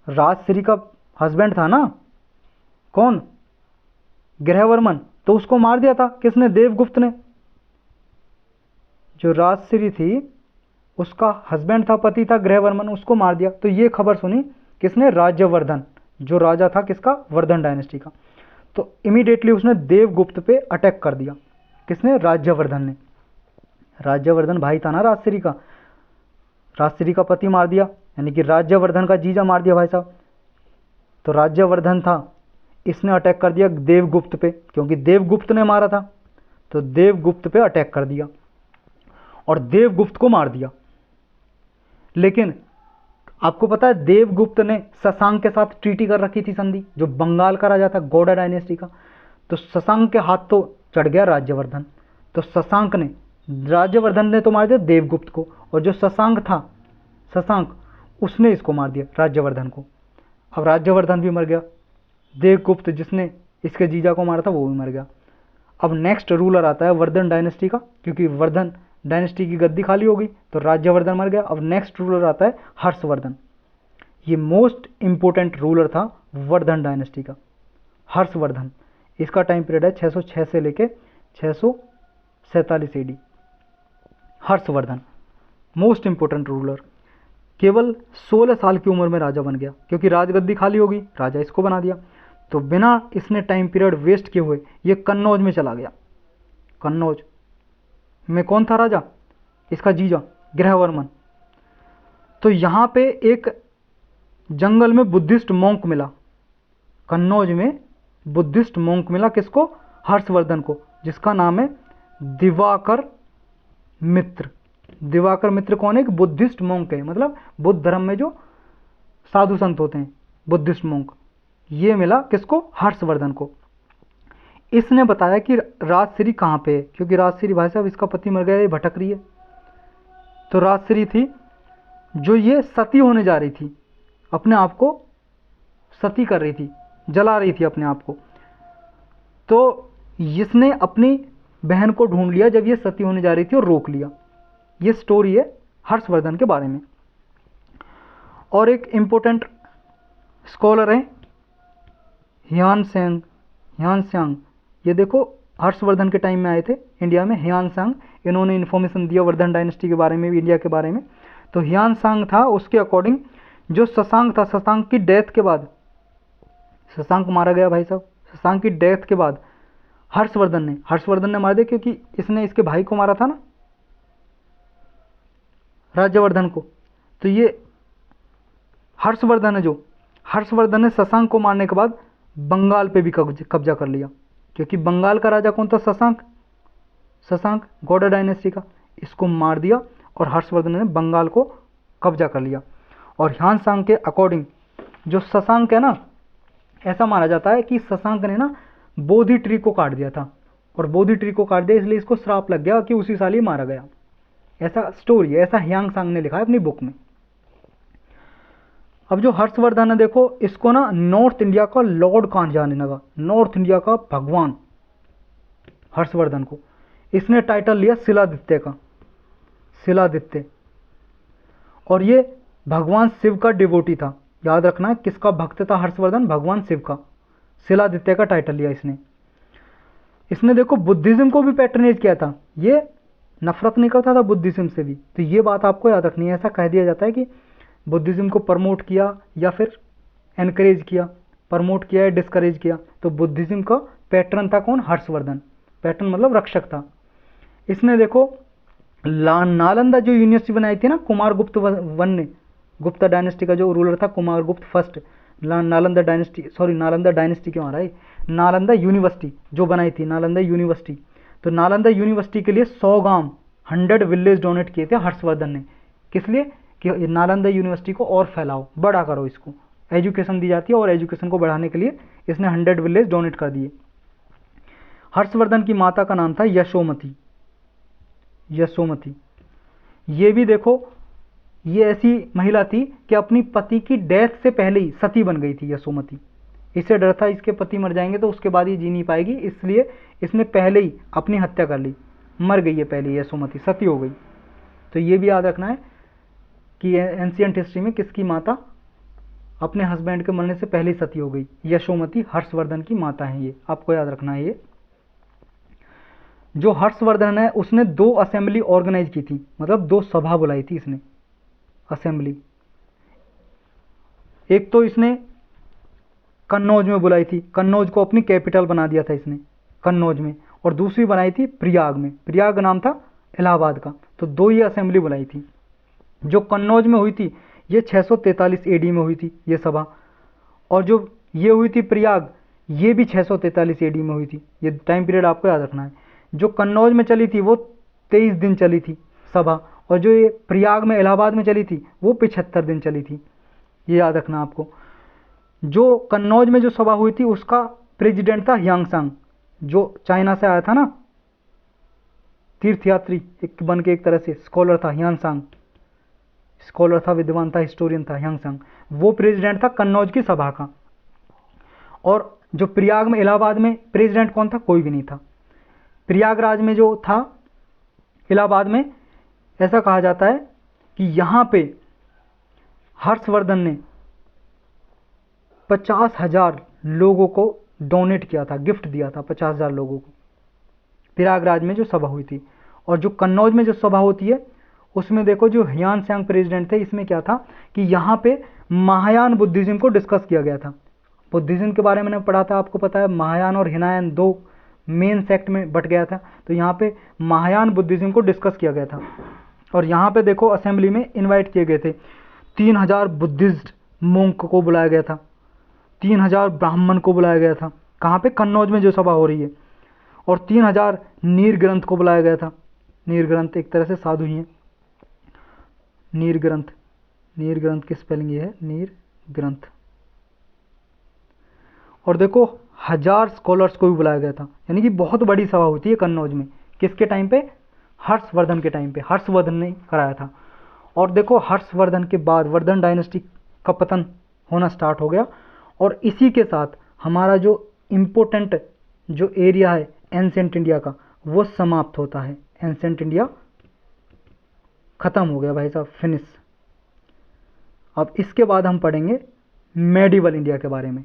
राजश्री का हस्बैंड था ना, कौन? ग्रहवर्मन। तो उसको मार दिया था किसने? देवगुप्त ने। जो राजश्री थी उसका हस्बैंड था, पति था ग्रहवर्मन, उसको मार दिया। तो ये खबर सुनी किसने? राज्यवर्धन, जो राजा था किसका? वर्धन डायनेस्टी का। तो इमीडिएटली उसने देवगुप्त पे अटैक कर दिया। किसने? राज्यवर्धन ने। राज्यवर्धन भाई था ना राजश्री का, राजश्री का पति मार दिया, यानी कि राज्यवर्धन का जीजा मार दिया भाई साहब। तो राज्यवर्धन था, इसने अटैक कर दिया देवगुप्त पे, क्योंकि देवगुप्त ने मारा था। तो देवगुप्त पे अटैक कर दिया और देवगुप्त को मार दिया। लेकिन आपको पता है देवगुप्त ने शशांक के साथ ट्रीटी कर रखी थी, संधि, जो बंगाल का राजा था, गौड़ा डायनेस्टी का। तो शशांक के हाथ तो चढ़ गया राज्यवर्धन। तो शशांक ने, राज्यवर्धन ने तो मार दिया देवगुप्त को, और जो शशांक था, शशांक, उसने इसको मार दिया राज्यवर्धन को। अब राज्यवर्धन भी मर गया। देवगुप्त जिसने इसके जीजा को मारा था वो भी मर गया। अब नेक्स्ट रूलर आता है वर्धन डायनेस्टी का, क्योंकि वर्धन डायनेस्टी की गद्दी खाली हो गई, तो राज्यवर्धन मर गया। अब नेक्स्ट रूलर आता है हर्षवर्धन। ये मोस्ट इंपोर्टेंट रूलर था वर्धन डायनेस्टी का, हर्षवर्धन। इसका टाइम पीरियड है 606 से लेके 647 AD। Harshvardhan most important ruler, केवल 16 साल की उम्र में राजा बन गया, क्योंकि राजगद्दी खाली हो गई, राजा इसको बना दिया। तो बिना इसने टाइम पीरियड वेस्ट किए हुए ये कन्नौज में चला गया। कन्नौज में कौन था राजा? इसका जीजा ग्रहवर्मन। तो यहाँ पे एक जंगल में बुद्धिस्ट मॉन्क मिला, कन्नौज में बुद्धिस्ट मॉन्क मिला। किसको? हर्षवर्धन को, जिसका नाम है दिवाकर मित्र। दिवाकर मित्र कौन है? एक बुद्धिस्ट मॉन्क है, मतलब बुद्ध धर्म में जो साधु संत होते हैं, बुद्धिस्ट मॉन्क। ये मिला किसको? हर्षवर्धन को। इसने बताया कि राजश्री कहाँ पे है, क्योंकि राजश्री भाई साहब इसका पति मर गया, ये भटक रही है। तो राजश्री थी जो ये सती होने जा रही थी, अपने आप को सती कर रही थी, जला रही थी अपने आप को। तो इसने अपनी बहन को ढूंढ लिया जब ये सती होने जा रही थी और रोक लिया। ये स्टोरी है हर्षवर्धन के बारे में। और एक इंपॉर्टेंट स्कॉलर है ह्यानसांग। ये देखो हर्षवर्धन के टाइम में आए थे इंडिया में ह्यानसांग। इन्होंने इन्फॉर्मेशन दिया वर्धन डायनेस्टी के बारे में भी, इंडिया के बारे में। तो ह्यानसांग था, उसके अकॉर्डिंग जो शशांक था, शशांक की डेथ के बाद, शशांक मारा गया भाई साहब। शशांक की डेथ के बाद हर्षवर्धन ने मार दिया, क्योंकि इसने इसके भाई को मारा था ना, राज्यवर्धन को। तो ये हर्षवर्धन है जो, हर्षवर्धन ने शशांक को मारने के बाद बंगाल पे भी कब्जा कर लिया, क्योंकि बंगाल का राजा कौन था? शशांक गौड़ा डायनेस्टी का। इसको मार दिया और हर्षवर्धन ने बंगाल को कब्जा कर लिया। और ह्यानसांग के अकॉर्डिंग जो शशांक है ना, ऐसा माना जाता है कि शशांक ने ना बोधि ट्री को काट दिया था। और बोधि ट्री को काट दिया, इसलिए इसको श्राप लग गया कि उसी साल ही मारा गया। ऐसा स्टोरी है, ऐसा ह्यांग सांग ने लिखा है अपनी बुक में। अब जो हर्षवर्धन है देखो, इसको ना नॉर्थ इंडिया का लॉर्ड कहा जाने लगा, नॉर्थ इंडिया का भगवान हर्षवर्धन को। इसने टाइटल लिया शिलादित्य का, शिलादित्य। और ये भगवान शिव का डिवोटी था, याद रखना किसका भक्त था हर्षवर्धन, भगवान शिव का। शिलादित्य का टाइटल लिया इसने। इसने देखो बुद्धिज्म को भी पैट्रनेज किया था, ये नफरत नहीं करता था बुद्धिज्म से भी, तो ये बात आपको याद रखनी है। ऐसा कह दिया जाता है कि बुद्धिज्म को प्रमोट किया या फिर एनकरेज किया, प्रमोट किया या डिस्करेज किया, तो बुद्धिज्म का पैटर्न था कौन, हर्षवर्धन। पैटर्न मतलब रक्षक था। इसने देखो नालंदा जो यूनिवर्सिटी बनाई थी ना कुमारगुप्त वन ने, गुप्ता डायनेस्टी का जो रूलर था Kumaragupta first, Nalanda dynasty, sorry Nalanda dynasty क्यों आ रहा है, नालंदा यूनिवर्सिटी जो बनाई थी, नालंदा यूनिवर्सिटी। तो नालंदा यूनिवर्सिटी के लिए 100 गांव 100 विलेज डोनेट किए थे हर्षवर्धन ने। किस लिए, कि नालंदा यूनिवर्सिटी को और फैलाओ, बड़ा करो, इसको एजुकेशन दी जाती है और एजुकेशन को बढ़ाने के लिए इसने 100 विलेज डोनेट कर दिए। हर्षवर्धन की माता का नाम था यशोमती, यशोमती। ये भी देखो ये ऐसी महिला थी कि अपनी पति की डेथ से पहले ही सती बन गई थी यशोमती। इससे डर था इसके पति मर जाएंगे तो उसके बाद ये जी नहीं पाएगी, इसलिए इसने पहले ही अपनी हत्या कर ली, मर गई है पहले यशोमती, सती हो गई। तो ये भी याद रखना है कि एंशिएंट हिस्ट्री में किसकी माता अपने हस्बैंड के मरने से पहले ही सती हो गई, यशोमती हर्षवर्धन की माता है, ये आपको याद रखना है। ये जो हर्षवर्धन है उसने 2 असेंबली ऑर्गेनाइज की थी, मतलब 2 सभा बुलाई थी इसने, असेंबली। एक तो इसने कन्नौज में बुलाई थी, कन्नौज को अपनी कैपिटल बना दिया था इसने कन्नौज में, और दूसरी बनाई थी प्रयाग में, प्रयाग नाम था इलाहाबाद का। तो 2 ये असेंबली बुलाई थी। जो कन्नौज में हुई थी ये 643 एडी में हुई थी ये सभा, और जो ये हुई थी प्रयाग ये भी 643 एडी में हुई थी। ये टाइम पीरियड आपको याद रखना है। जो कन्नौज में चली थी वो 23 दिन चली थी सभा, और जो ये प्रयाग में इलाहाबाद में चली थी वो 75 दिन चली थी, ये याद रखना आपको। जो कन्नौज में जो सभा हुई थी उसका प्रेसिडेंट था ह्यांग सांग, जो चाइना से आया था ना, तीर्थयात्री एक बन के, एक तरह से स्कॉलर था ह्यांग सांग, स्कॉलर था, विद्वान था, हिस्टोरियन था ह्यांग सांग, वो प्रेसिडेंट था कन्नौज की सभा का। और जो प्रयाग में इलाहाबाद में प्रेसिडेंट कौन था, कोई भी नहीं था। प्रयागराज में जो था इलाहाबाद में, ऐसा कहा जाता है कि यहाँ पे हर्षवर्धन ने 50,000 लोगों को डोनेट किया था, गिफ्ट दिया था 50,000 लोगों को, प्रयागराज में जो सभा हुई थी। और जो कन्नौज में जो सभा होती है उसमें देखो जो ह्यान सांग प्रेसिडेंट थे, इसमें क्या था कि यहाँ पे महायान बुद्धिज्म को डिस्कस किया गया था। बुद्धिज्म के बारे में मैंने पढ़ा था, आपको पता है महायान और हिनायान 2 मेन सेक्ट में बट गया था, तो यहाँ पे महायान बुद्धिज्म को डिस्कस किया गया था। और यहाँ पे देखो असेंबली में इनवाइट किए गए थे 3000 बुद्धिस्ट मोंक को बुलाया गया था, 3000 ब्राह्मण को बुलाया गया था, कहाँ पे, कन्नौज में जो सभा हो रही है। और 3000 नीर ग्रंथ को बुलाया गया था। नीर ग्रंथ एक तरह से साधु ही हैं, नीर ग्रंथ, नीर ग्रंथ की स्पेलिंग ये है, नीर ग्रंथ। और देखो 1000 स्कॉलर्स को भी बुलाया गया था, यानी कि बहुत बड़ी सभा होती है कन्नौज में। किसके टाइम पे, हर्षवर्धन के टाइम पे, हर्षवर्धन ने कराया था। और देखो हर्षवर्धन के बाद वर्धन डायनेस्टी का पतन होना स्टार्ट हो गया, और इसी के साथ हमारा जो इम्पोर्टेंट जो एरिया है एंशिएंट इंडिया का वो समाप्त होता है। एंशिएंट इंडिया खत्म हो गया भाई साहब, फिनिश। अब इसके बाद हम पढ़ेंगे मेडिवल इंडिया के बारे में।